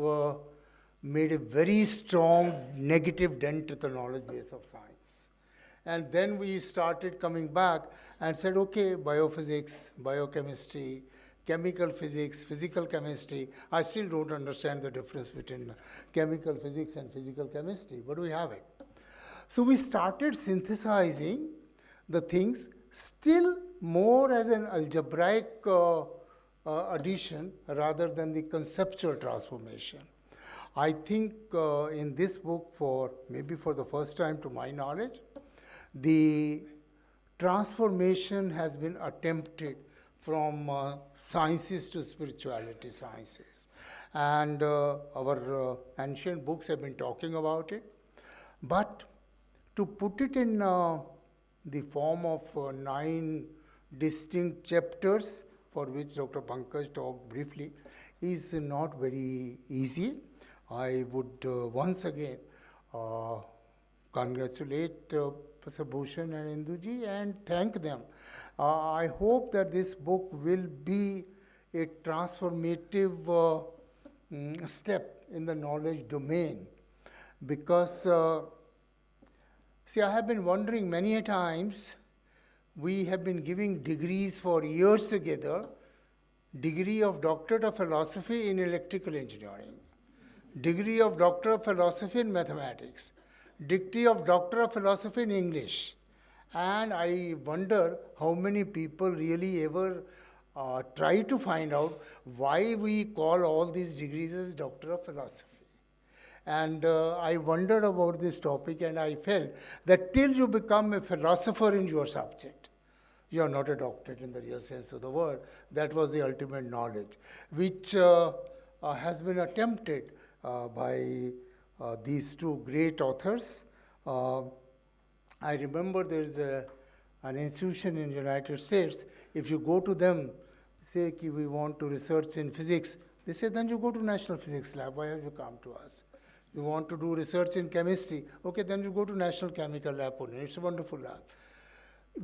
made a very strong negative dent to the knowledge base of science. And then we started coming back and said, okay, biophysics, biochemistry, chemical physics, physical chemistry. I still don't understand the difference between chemical physics and physical chemistry, but we have it. So we started synthesizing the things still more as an algebraic addition rather than the conceptual transformation. I think in this book, maybe for the first time to my knowledge, the transformation has been attempted from sciences to spirituality sciences. And our ancient books have been talking about it. But to put it in the form of 9 distinct chapters, for which Dr. Pankaj talked briefly, is not very easy. I would once again congratulate Professor Bhushan and Induji and thank them. I hope that this book will be a transformative step in the knowledge domain, because see, I have been wondering many a times, we have been giving degrees for years together, degree of Doctorate of Philosophy in Electrical Engineering, degree of Doctor of Philosophy in Mathematics, degree of Doctor of Philosophy in English. And I wonder how many people really ever try to find out why we call all these degrees as Doctor of Philosophy. And I wondered about this topic, and I felt that till you become a philosopher in your subject, you are not a doctorate in the real sense of the word. That was the ultimate knowledge, which has been attempted by these 2 great authors. I remember there is an institution in the United States. If you go to them, say we want to research in physics, they say then you go to National Physics Lab. Why have you come to us? You want to do research in chemistry, okay, then you go to National Chemical Lab. It's a wonderful lab.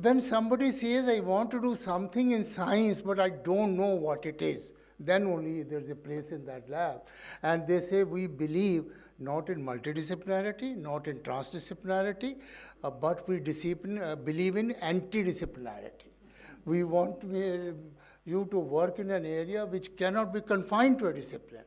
When somebody says, I want to do something in science, but I don't know what it is, then only there's a place in that lab. And they say, we believe not in multidisciplinarity, not in transdisciplinarity, but we believe in antidisciplinarity. We want you to work in an area which cannot be confined to a discipline.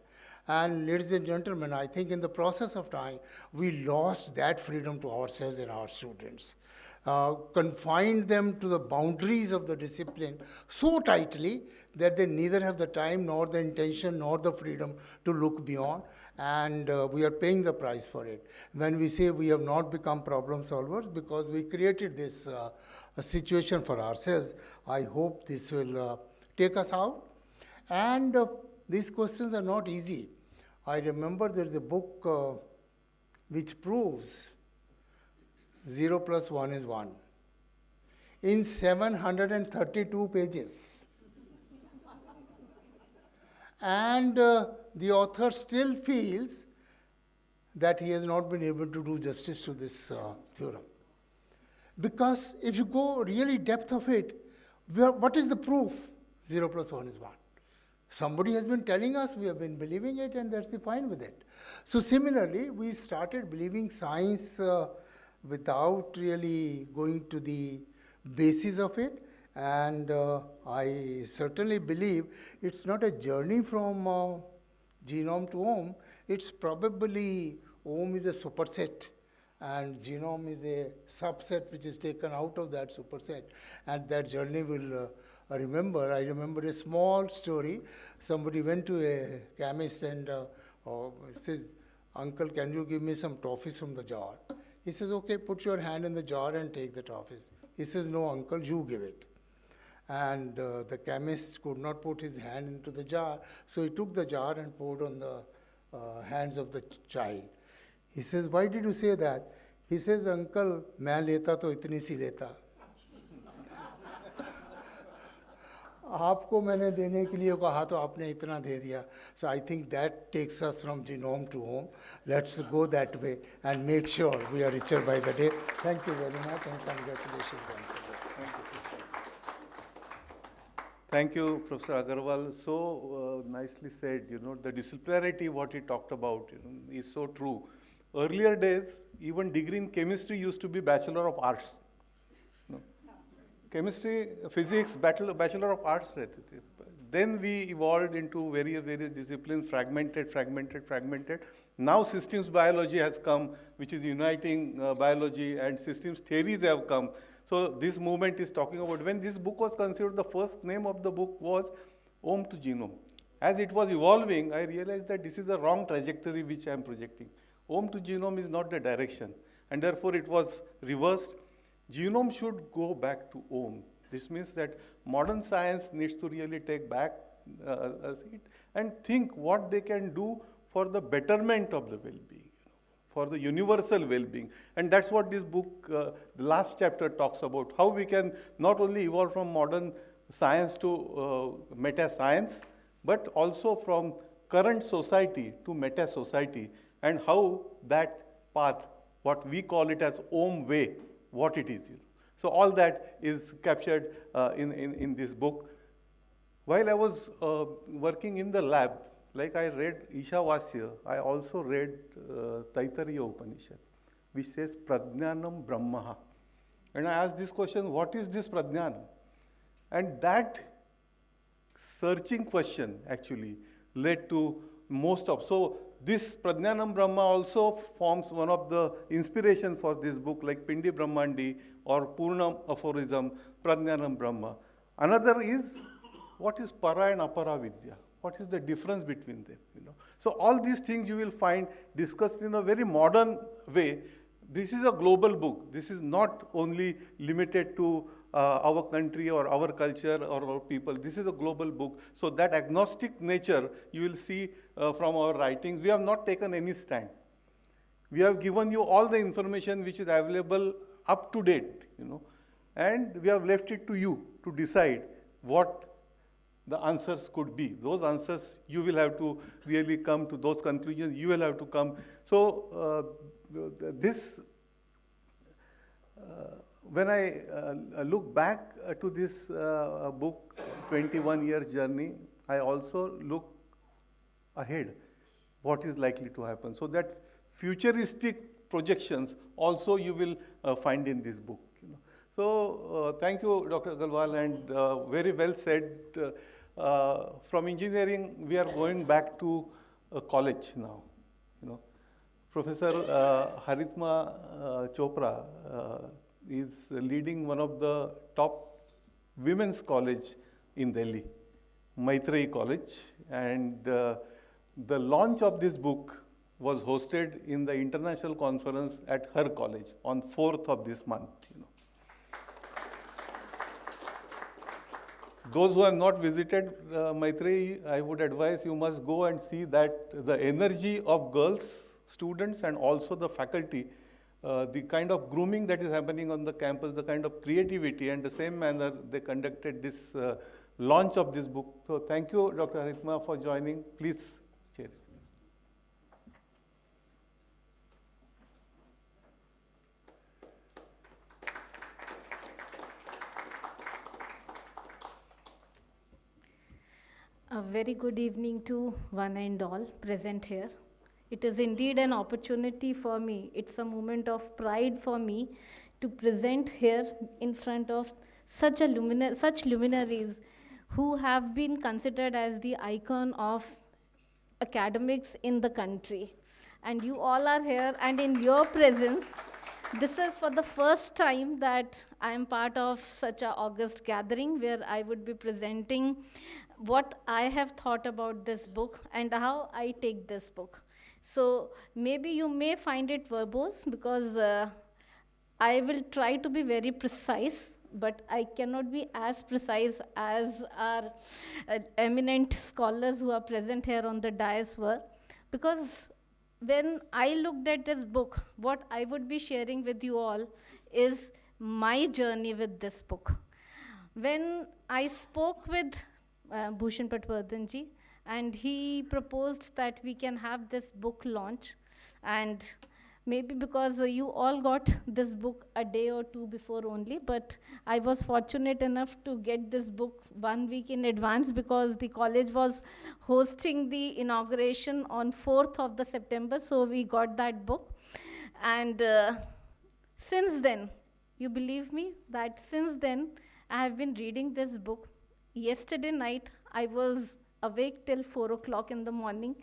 And ladies and gentlemen, I think in the process of time, we lost that freedom to ourselves and our students. Confined them to the boundaries of the discipline so tightly that they neither have the time nor the intention nor the freedom to look beyond, and we are paying the price for it. When we say we have not become problem solvers because we created this situation for ourselves, I hope this will take us out. And these questions are not easy. I remember there's a book which proves 0 plus 1 is 1 in 732 pages. And the author still feels that he has not been able to do justice to this theorem. Because if you go really depth of it, what is the proof? 0 plus 1 is 1. Somebody has been telling us, we have been believing it, and that's the fine with it. So similarly, we started believing science without really going to the basis of it. And I certainly believe it's not a journey from genome to ohm. It's probably ohm is a superset and genome is a subset which is taken out of that superset. And that journey will I remember a small story. Somebody went to a chemist and says, Uncle, can you give me some toffees from the jar? He says, okay, put your hand in the jar and take the toffees. He says, no, uncle, you give it. And the chemist could not put his hand into the jar, so he took the jar and poured on the hands of the child. He says, why did you say that? He says, Uncle, मैं लेता तो इतनी सी लेता. आपको मैंने देने के लिए कहा तो आपने इतना दे दिया. So I think that takes us from genome to home. Let's go that way and make sure we are richer by the day. Thank you very much and congratulations once again. Thank you, Professor Agarwal. So nicely said, the disciplinarity, what he talked about, is so true. Earlier days, even degree in chemistry used to be Bachelor of Arts. Chemistry, physics, Bachelor of Arts. Then we evolved into various disciplines, fragmented. Now systems biology has come, which is uniting biology, and systems theories have come. So this movement is talking about, when this book was considered, the first name of the book was Home to Genome. As it was evolving, I realized that this is a wrong trajectory which I am projecting. Home to Genome is not the direction, and therefore it was reversed. Genome should go back to home. This means that modern science needs to really take back a seat and think what they can do for the betterment of the well-being, for the universal well-being. And that's what this book, the last chapter, talks about, how we can not only evolve from modern science to meta-science, but also from current society to meta-society, and how that path, what we call it as home way, what it is. So all that is captured in this book. While I was working in the lab, like I read Ishavasya, I also read Taittiriya Upanishad, which says Prajnanam Brahmaha. And I asked this question, what is this Prajnanam? And that searching question actually led to most of. So this Prajnanam Brahma also forms one of the inspiration for this book, like Pindi Brahmandi or Purnam aphorism, Prajnanam Brahma. Another is, what is Para and Apara Vidya? What is the difference between them? So all these things you will find discussed in a very modern way. This is a global book. This is not only limited to our country or our culture or our people. This is a global book. So that agnostic nature you will see from our writings. We have not taken any stand. We have given you all the information which is available up to date, and we have left it to you to decide what the answers could be. Those answers, you will have to really come to those conclusions. You will have to come. So when I look back to this book, 21 years journey, I also look ahead, what is likely to happen. So that futuristic projections also you will find in this book. So thank you, Dr. Agarwal, and very well said. From engineering, we are going back to college now. Professor Haritma Chopra is leading one of the top women's college in Delhi, Maitreyi College, and the launch of this book was hosted in the international conference at her college on 4th of this month. Those who have not visited Maitreyi, I would advise you must go and see that the energy of girls, students, and also the faculty, the kind of grooming that is happening on the campus, the kind of creativity, and the same manner they conducted this launch of this book. So thank you, Dr. Haritma, for joining. Please, cheers. A very good evening to one and all present here. It is indeed an opportunity for me. It's a moment of pride for me to present here in front of such luminaries who have been considered as the icon of academics in the country. And you all are here, and in your presence, this is for the first time that I am part of such an august gathering where I would be presenting what I have thought about this book and how I take this book. So maybe you may find it verbose because I will try to be very precise, but I cannot be as precise as our eminent scholars who are present here on the dais were, because when I looked at this book, what I would be sharing with you all is my journey with this book. When I spoke with Bhushan Patwardhan ji, and he proposed that we can have this book launch, and maybe because you all got this book a day or two before only, but I was fortunate enough to get this book 1 week in advance because the college was hosting the inauguration on 4th of the September, so we got that book. And since then, you believe me that since then, I have been reading this book. Yesterday night, I was awake till 4 o'clock in the morning,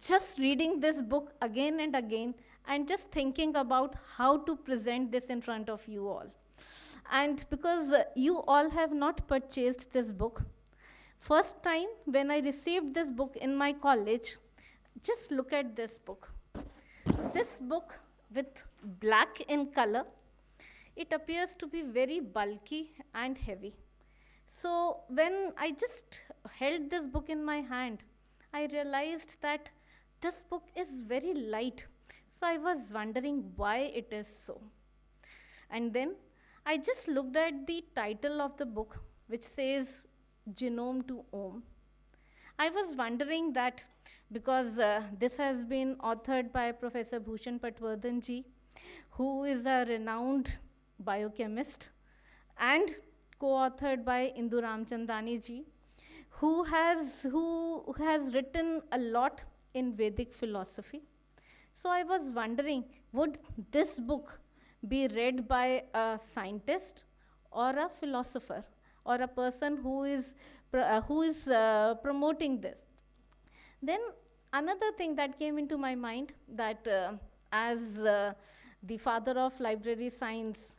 just reading this book again and again, and just thinking about how to present this in front of you all. And because you all have not purchased this book, first time when I received this book in my college, just look at this book. This book with black in color, it appears to be very bulky and heavy. So when I just held this book in my hand, I realized that this book is very light. So I was wondering why it is so. And then I just looked at the title of the book, which says Genome to Om. I was wondering that because this has been authored by Professor Bhushan Patwardhan ji, who is a renowned biochemist, and co-authored by Indu Ramchandani ji, who has written a lot in Vedic philosophy. So I was wondering, would this book be read by a scientist or a philosopher or a person who is promoting this? Then another thing that came into my mind, that as the father of library science,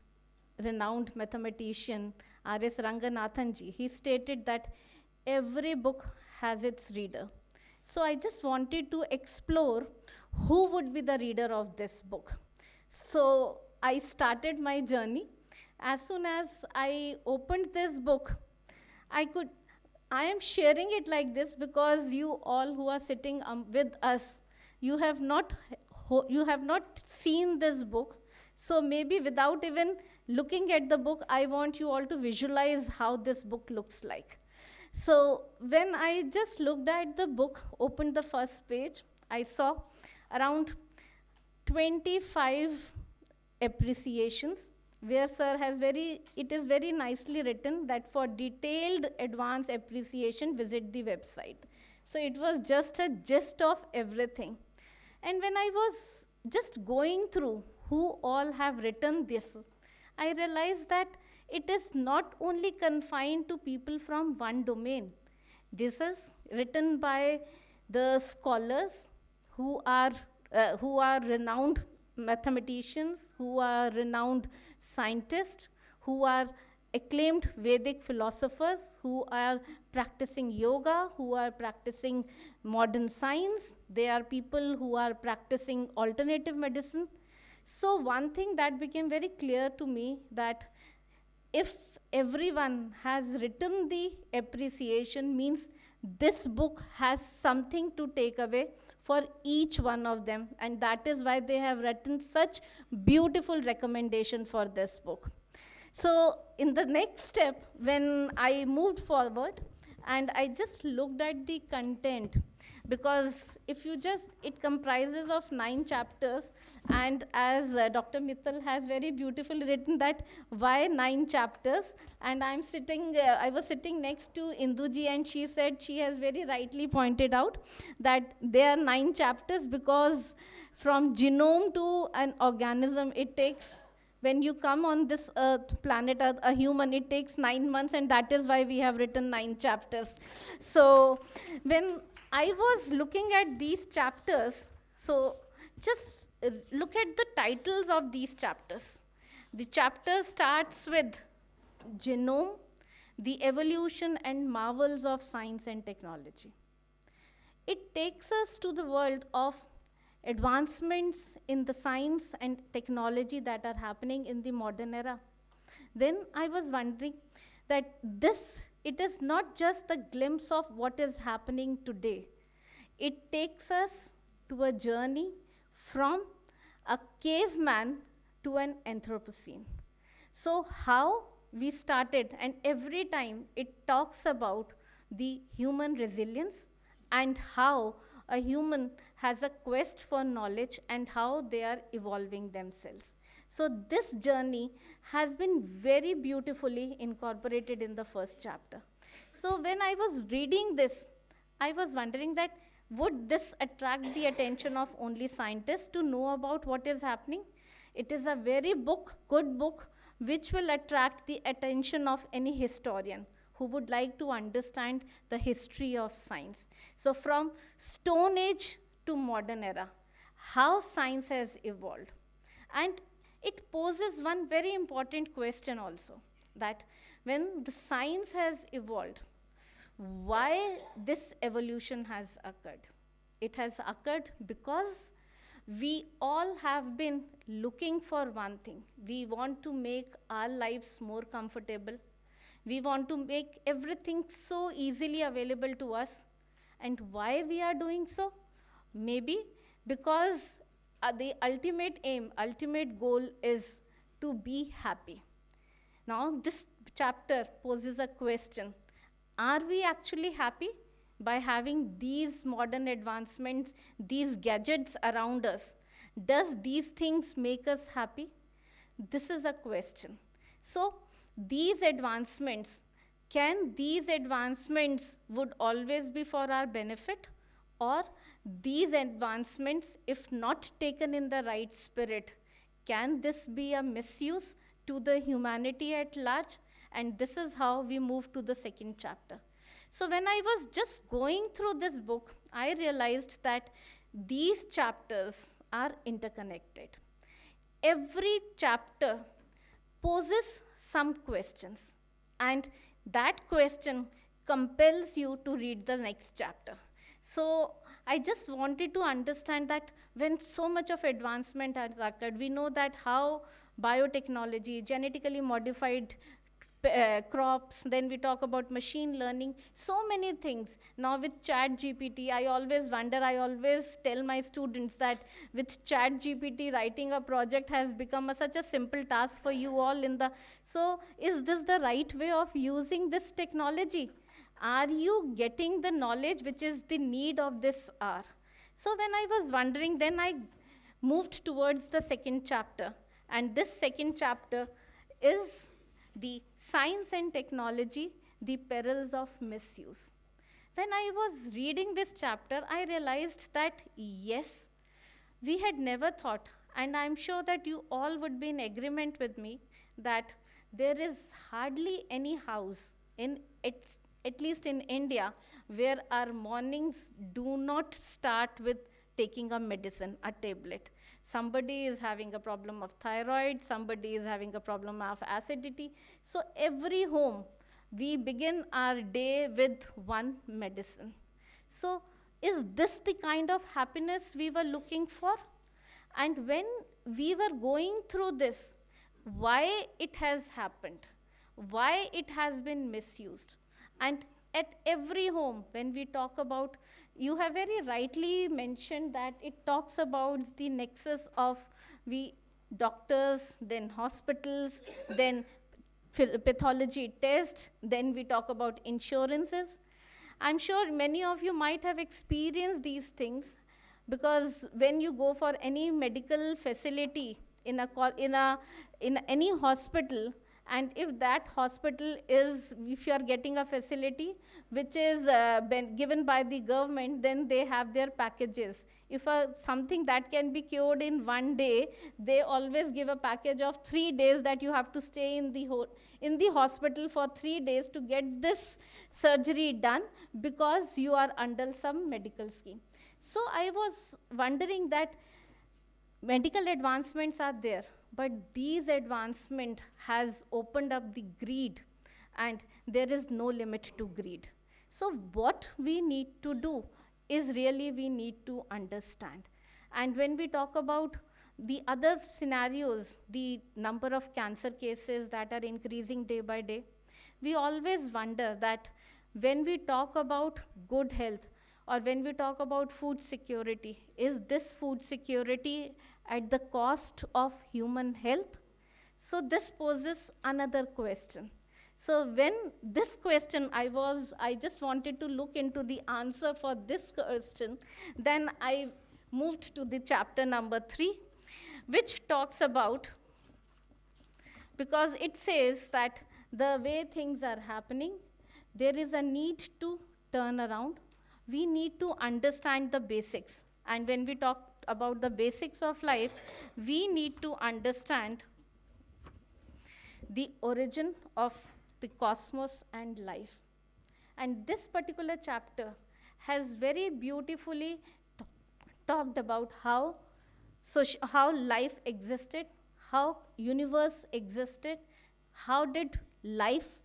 renowned mathematician R.S. Ranganathan ji, he stated that every book has its reader. So I just wanted to explore who would be the reader of this book. So I started my journey. As soon as I opened this book, I am sharing it like this because you all who are sitting with us, you have not seen this book. So maybe without even looking at the book, I want you all to visualize how this book looks like. So when I just looked at the book, opened the first page, I saw around 25 appreciations, where sir has it is very nicely written that for detailed advanced appreciation, visit the website. So it was just a gist of everything. And when I was just going through who all have written this, I realized that it is not only confined to people from one domain. This is written by the scholars who are renowned mathematicians, who are renowned scientists, who are acclaimed Vedic philosophers, who are practicing yoga, who are practicing modern science. They are people who are practicing alternative medicine. So one thing that became very clear to me, that if everyone has written the appreciation, means this book has something to take away for each one of them, and that is why they have written such beautiful recommendation for this book. So in the next step, when I moved forward and I just looked at the content, because if you just, it comprises of 9 chapters, and as Dr. Mittal has very beautifully written that why 9 chapters, and I was sitting next to Induji, and she said, she has very rightly pointed out that there are 9 chapters because from genome to an organism, it takes, when you come on this earth, planet Earth, a human, it takes 9 months, and that is why we have written 9 chapters. So when I was looking at these chapters, so just look at the titles of these chapters. The chapter starts with Genome, the evolution and marvels of science and technology. It takes us to the world of advancements in the science and technology that are happening in the modern era. Then I was wondering that it is not just the glimpse of what is happening today. It takes us to a journey from a caveman to an Anthropocene. So how we started, and every time it talks about the human resilience and how a human has a quest for knowledge and how they are evolving themselves. So this journey has been very beautifully incorporated in the first chapter. So when I was reading this, I was wondering that would this attract the attention of only scientists to know about what is happening? It is a very good book, which will attract the attention of any historian who would like to understand the history of science. So from Stone Age to modern era, how science has evolved. And it poses one very important question also, that when the science has evolved, why this evolution has occurred? It has occurred because we all have been looking for one thing. We want to make our lives more comfortable. We want to make everything so easily available to us. And why we are doing so? Maybe because the ultimate aim, ultimate goal is to be happy. Now, this chapter poses a question. Are we actually happy by having these modern advancements, these gadgets around us? Does these things make us happy? This is a question. So, these advancements, can these advancements would always be for our benefit? Or these advancements, if not taken in the right spirit, can this be a misuse to the humanity at large? And this is how we move to the second chapter. So when I was just going through this book, I realized that these chapters are interconnected. Every chapter poses some questions, and that question compels you to read the next chapter. So I just wanted to understand that when so much of advancement has occurred, we know that how biotechnology, genetically modified crops, then we talk about machine learning, so many things. Now with ChatGPT, I always wonder, I always tell my students that with ChatGPT, writing a project has become such a simple task for you all in the, so is this the right way of using this technology? Are you getting the knowledge which is the need of this hour? So when I was wondering, then I moved towards the second chapter. And this second chapter is the science and technology, the perils of misuse. When I was reading this chapter, I realized that yes, we had never thought, and I'm sure that you all would be in agreement with me, that there is hardly any house, at least in India, where our mornings do not start with taking a medicine, a tablet. Somebody is having a problem of thyroid, somebody is having a problem of acidity. So every home, we begin our day with one medicine. So is this the kind of happiness we were looking for? And when we were going through this, why it has happened, why it has been misused. And at every home, when we talk about, you have very rightly mentioned that it talks about the nexus of doctors, then hospitals, then pathology tests, then we talk about insurances. I'm sure many of you might have experienced these things, because when you go for any medical facility in any hospital, and if that hospital is, if you are getting a facility which is given by the government, then they have their packages. If something that can be cured in one day, they always give a package of 3 days that you have to stay in the hospital for 3 days to get this surgery done, because you are under some medical scheme. So I was wondering that medical advancements are there, but these advancement has opened up the greed, and there is no limit to greed. So what we need to do is really we need to understand. And when we talk about the other scenarios, the number of cancer cases that are increasing day by day, we always wonder that when we talk about good health, or when we talk about food security, is this food security at the cost of human health? So this poses another question. So when this question, I just wanted to look into the answer for this question, then I moved to the chapter number 3, which talks about, because it says that the way things are happening, there is a need to turn around. We need to understand the basics. And when we talk about the basics of life, we need to understand the origin of the cosmos and life. And this particular chapter has very beautifully talked about how life existed, how universe existed, how did life,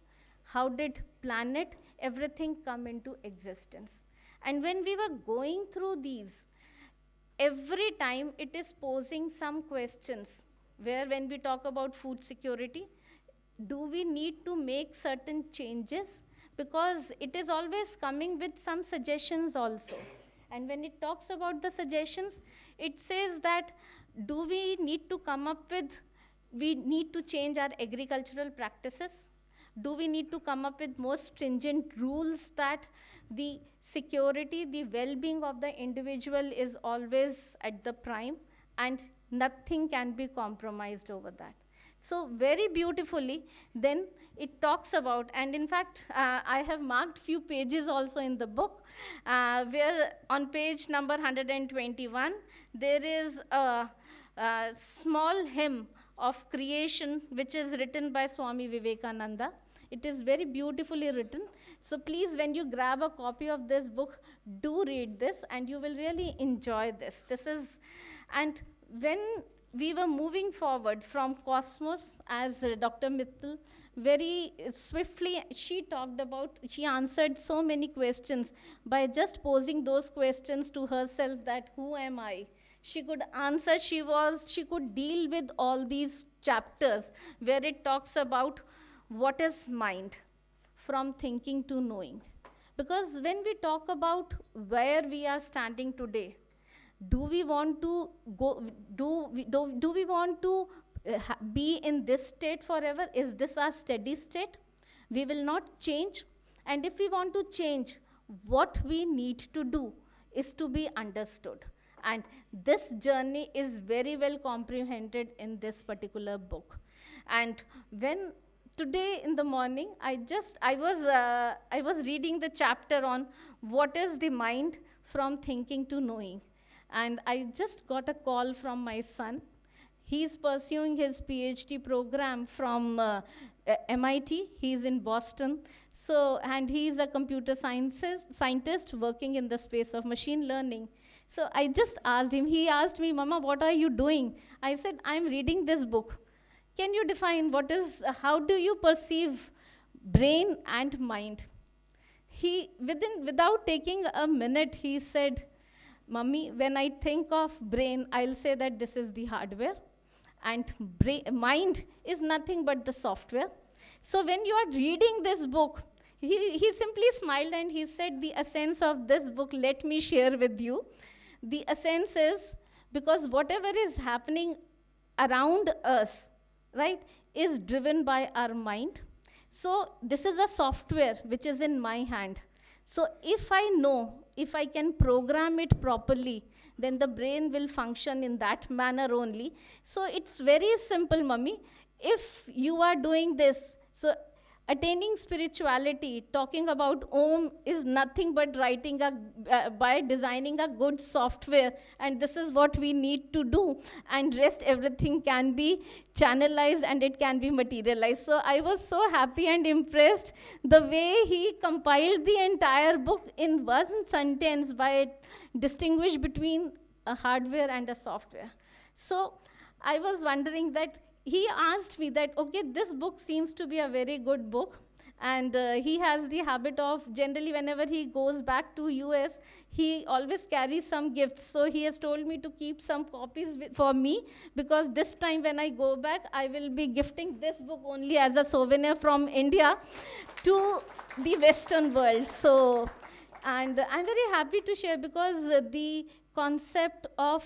how did planet, everything come into existence. And when we were going through these, every time it is posing some questions, where when we talk about food security, do we need to make certain changes? Because it is always coming with some suggestions also. And when it talks about the suggestions, it says that do we need to come up with, we need to change our agricultural practices? Do we need to come up with more stringent rules that the security, the well-being of the individual is always at the prime and nothing can be compromised over that? So very beautifully, then it talks about, and in fact, I have marked few pages also in the book, where on page number 121, there is a small hymn of creation, which is written by Swami Vivekananda. It is very beautifully written. So please, when you grab a copy of this book, do read this, and you will really enjoy this. And when we were moving forward from cosmos, as Dr. Mittal very swiftly, she answered so many questions by just posing those questions to herself, that who am I? She could answer, she could deal with all these chapters where it talks about what is mind, from thinking to knowing. Because when we talk about where we are standing today, do we want to be in this state forever? Is this our steady state? We will not change. And if we want to change, what we need to do is to be understood. And this journey is very well comprehended in this particular book. And when today in the morning, I was reading the chapter on what is the mind, from thinking to knowing. And I just got a call from my son. He's pursuing his PhD program from MIT. He's in Boston. And he's a computer scientist working in the space of machine learning. So I just asked him, he asked me, Mama, what are you doing? I said, I'm reading this book. Can you define how do you perceive brain and mind? Without taking a minute, he said, Mummy, when I think of brain, I'll say that this is the hardware, and mind is nothing but the software. So when you are reading this book, he simply smiled and he said, the essence of this book, let me share with you. The essence is, because whatever is happening around us, right, is driven by our mind. So this is a software which is in my hand. So if I can program it properly, then the brain will function in that manner only. So it's very simple, Mummy. If you are doing this, so attaining spirituality, talking about Om, is nothing but by designing a good software, and this is what we need to do, and rest everything can be channelized and it can be materialized. So I was so happy and impressed the way he compiled the entire book in one sentence by distinguish between a hardware and a software. So I was wondering that he asked me that, okay, this book seems to be a very good book, and he has the habit of, generally whenever he goes back to US, he always carries some gifts. So he has told me to keep some copies for me, because this time when I go back, I will be gifting this book only as a souvenir from India to the Western world. So And I'm very happy to share because the concept of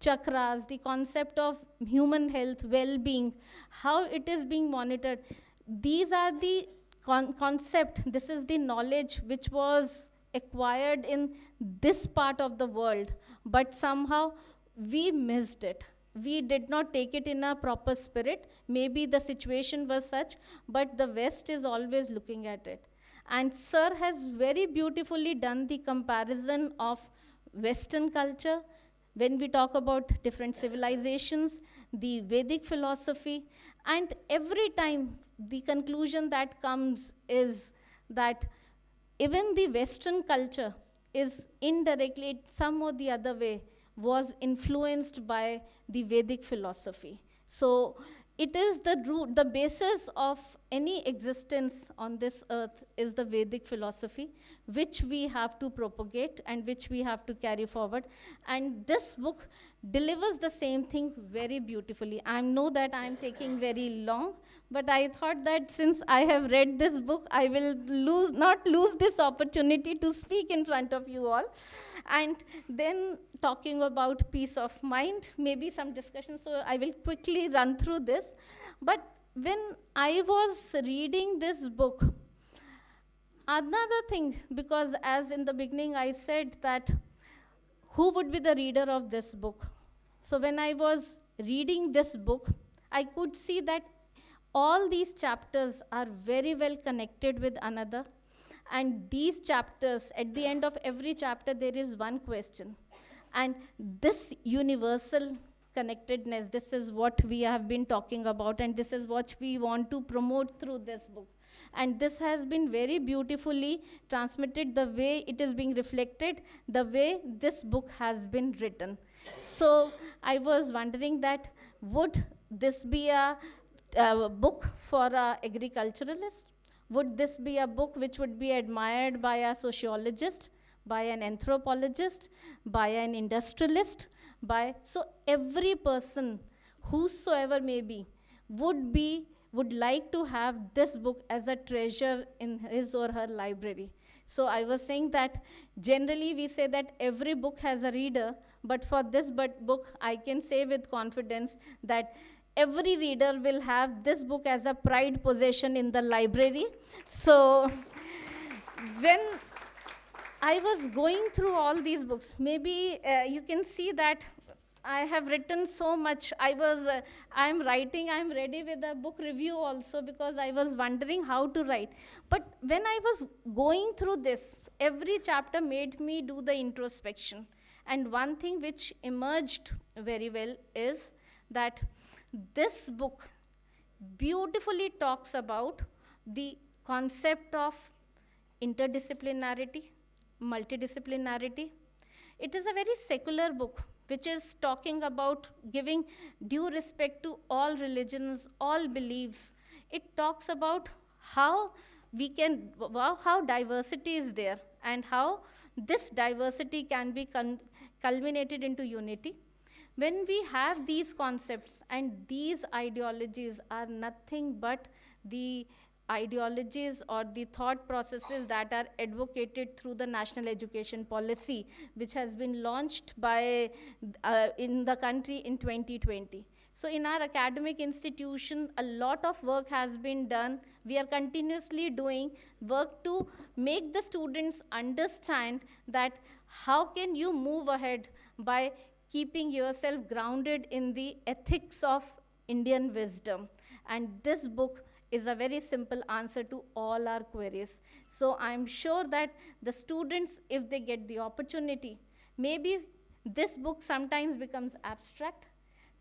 chakras, the concept of human health, well-being, how it is being monitored, these are the concept, this is the knowledge which was acquired in this part of the world, but somehow we missed it. We did not take it in a proper spirit. Maybe the situation was such, but the West is always looking at it. And Sir has very beautifully done the comparison of Western culture, when we talk about different civilizations, the Vedic philosophy, and every time the conclusion that comes is that even the Western culture is indirectly, some or the other way, was influenced by the Vedic philosophy. So it is the root, the basis of any existence on this earth is the Vedic philosophy, which we have to propagate and which we have to carry forward. And this book delivers the same thing very beautifully. I know that I'm taking very long, but I thought that since I have read this book, I will not lose this opportunity to speak in front of you all. And then talking about peace of mind, maybe some discussion, so I will quickly run through this. But when I was reading this book, another thing, because as in the beginning I said that who would be the reader of this book? So when I was reading this book, I could see that all these chapters are very well connected with another. And these chapters, at the end of every chapter, there is one question. And this universal connectedness, this is what we have been talking about, and this is what we want to promote through this book. And this has been very beautifully transmitted, the way it is being reflected, the way this book has been written. So I was wondering that would this be a book for an agriculturalist? Would this be a book which would be admired by a sociologist, by an anthropologist, by an industrialist, so every person, whosoever may be, would like to have this book as a treasure in his or her library. So I was saying that generally we say that every book has a reader, but for this book, I can say with confidence that every reader will have this book as a pride possession in the library. So when I was going through all these books, maybe you can see that I have written so much. I'm ready with a book review also, because I was wondering how to write. But when I was going through this, every chapter made me do the introspection. And one thing which emerged very well is that this book beautifully talks about the concept of interdisciplinarity, multidisciplinarity. It is a very secular book, which is talking about giving due respect to all religions, all beliefs. It talks about how how diversity is there and how this diversity can be culminated into unity. When we have these concepts, and these ideologies are nothing but the ideologies or the thought processes that are advocated through the national education policy, which has been launched by in the country in 2020. So in our academic institution, a lot of work has been done. We are continuously doing work to make the students understand that how can you move ahead by keeping yourself grounded in the ethics of Indian wisdom. And this book is a very simple answer to all our queries. So I'm sure that the students, if they get the opportunity, maybe this book sometimes becomes abstract.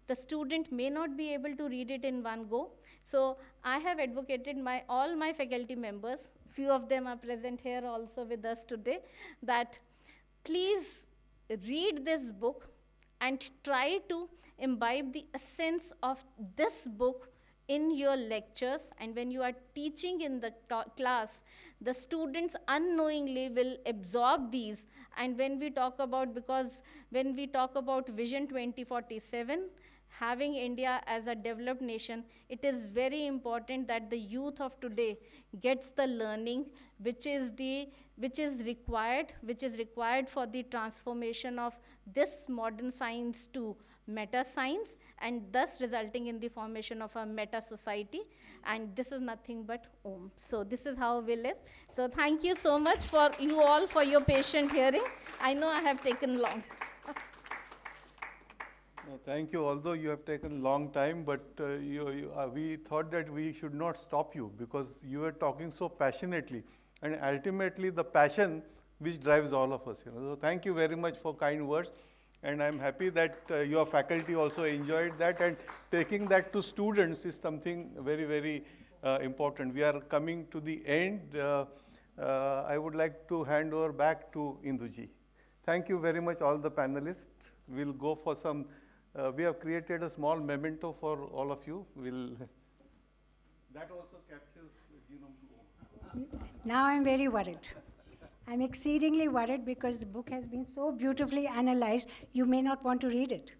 The student may not be able to read it in one go. So I have advocated all my faculty members, few of them are present here also with us today, that please read this book and try to imbibe the essence of this book in your lectures. And when you are teaching in the class, the students unknowingly will absorb these. And when we talk about, because when we talk about Vision 2047, having India as a developed nation, it is very important that the youth of today gets the learning which is required for the transformation of this modern science to meta science, and thus resulting in the formation of a meta society. And this is nothing but Om. So this is how we live. So thank you so much for you all for your patient hearing. I know I have taken long. Thank you. Although you have taken long time, but we thought that we should not stop you because you were talking so passionately, and ultimately the passion which drives all of us. So thank you very much for kind words, and I'm happy that your faculty also enjoyed that, and taking that to students is something very, very important. We are coming to the end. I would like to hand over back to Induji. Thank you very much, all the panelists. We'll go for some. We have created a small memento for all of you. That also captures Genome 2. Now I'm very worried. I'm exceedingly worried because the book has been so beautifully analyzed, you may not want to read it.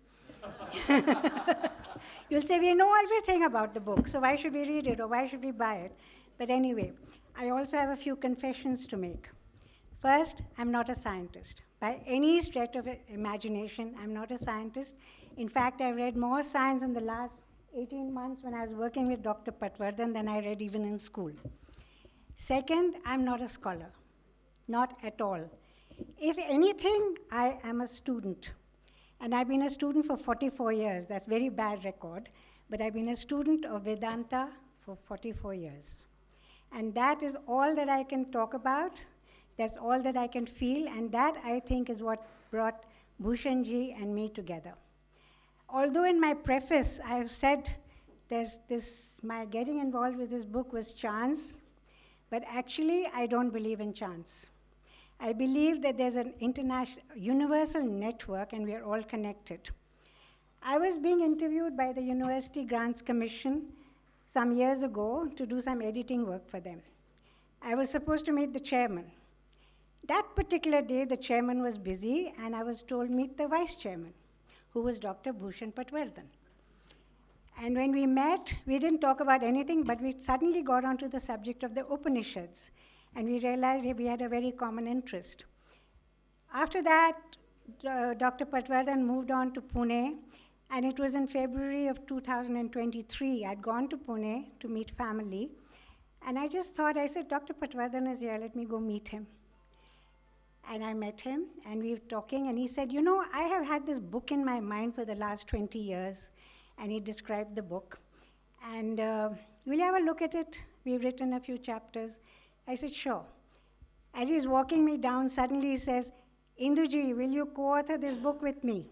You'll say, we know everything about the book, so why should we read it or why should we buy it? But anyway, I also have a few confessions to make. First, I'm not a scientist. By any stretch of imagination, I'm not a scientist. In fact, I've read more science in the last 18 months when I was working with Dr. Patwardhan than I read even in school. Second, I'm not a scholar, not at all. If anything, I am a student. And I've been a student for 44 years. That's a very bad record. But I've been a student of Vedanta for 44 years. And that is all that I can talk about. That's all that I can feel. And that, I think, is what brought Bhushanji and me together. Although in my preface, I have said my getting involved with this book was chance, but actually, I don't believe in chance. I believe that there's an universal network and we are all connected. I was being interviewed by the University Grants Commission some years ago to do some editing work for them. I was supposed to meet the chairman. That particular day, the chairman was busy, and I was told, meet the vice chairman, who was Dr. Bhushan Patwardhan. And when we met, we didn't talk about anything, but we suddenly got onto the subject of the Upanishads, and we realized we had a very common interest. After that, Dr. Patwardhan moved on to Pune, and it was in February of 2023. I'd gone to Pune to meet family, and I just thought, I said, Dr. Patwardhan is here, let me go meet him. And I met him, and we were talking, and he said, you know, I have had this book in my mind for the last 20 years, and he described the book. And will you have a look at it? We've written a few chapters. I said, sure. As he's walking me down, suddenly he says, Induji, will you co-author this book with me?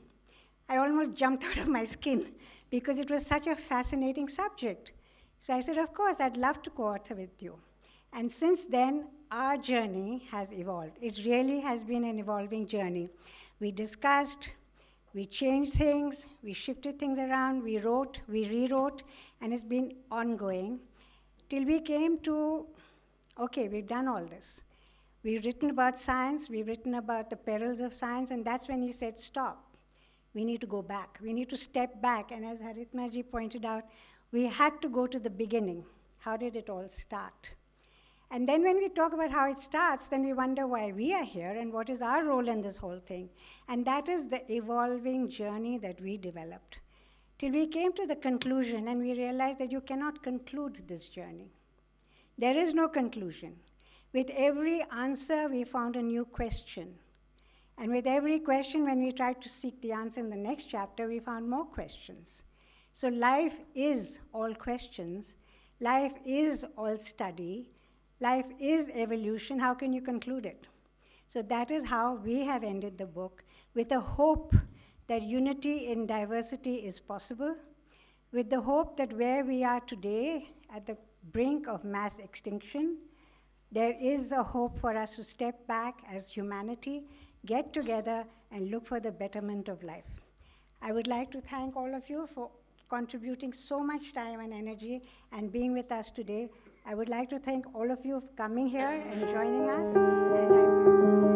I almost jumped out of my skin, because it was such a fascinating subject. So I said, of course, I'd love to co-author with you. And since then, our journey has evolved. It really has been an evolving journey. We discussed, we changed things, we shifted things around, we wrote, we rewrote, and it's been ongoing till we came to, okay, we've done all this. We've written about science, we've written about the perils of science, and that's when he said, stop. We need to go back. We need to step back. And as Haritnaji pointed out, we had to go to the beginning. How did it all start? And then when we talk about how it starts, then we wonder why we are here and what is our role in this whole thing. And that is the evolving journey that we developed. Till we came to the conclusion and we realized that you cannot conclude this journey. There is no conclusion. With every answer, we found a new question. And with every question, when we tried to seek the answer in the next chapter, we found more questions. So life is all questions. Life is all study. Life is evolution. How can you conclude it? So that is how we have ended the book, with a hope that unity in diversity is possible, with the hope that where we are today, at the brink of mass extinction, there is a hope for us to step back as humanity, get together, and look for the betterment of life. I would like to thank all of you for contributing so much time and energy and being with us today. I would like to thank all of you for coming here and joining us. And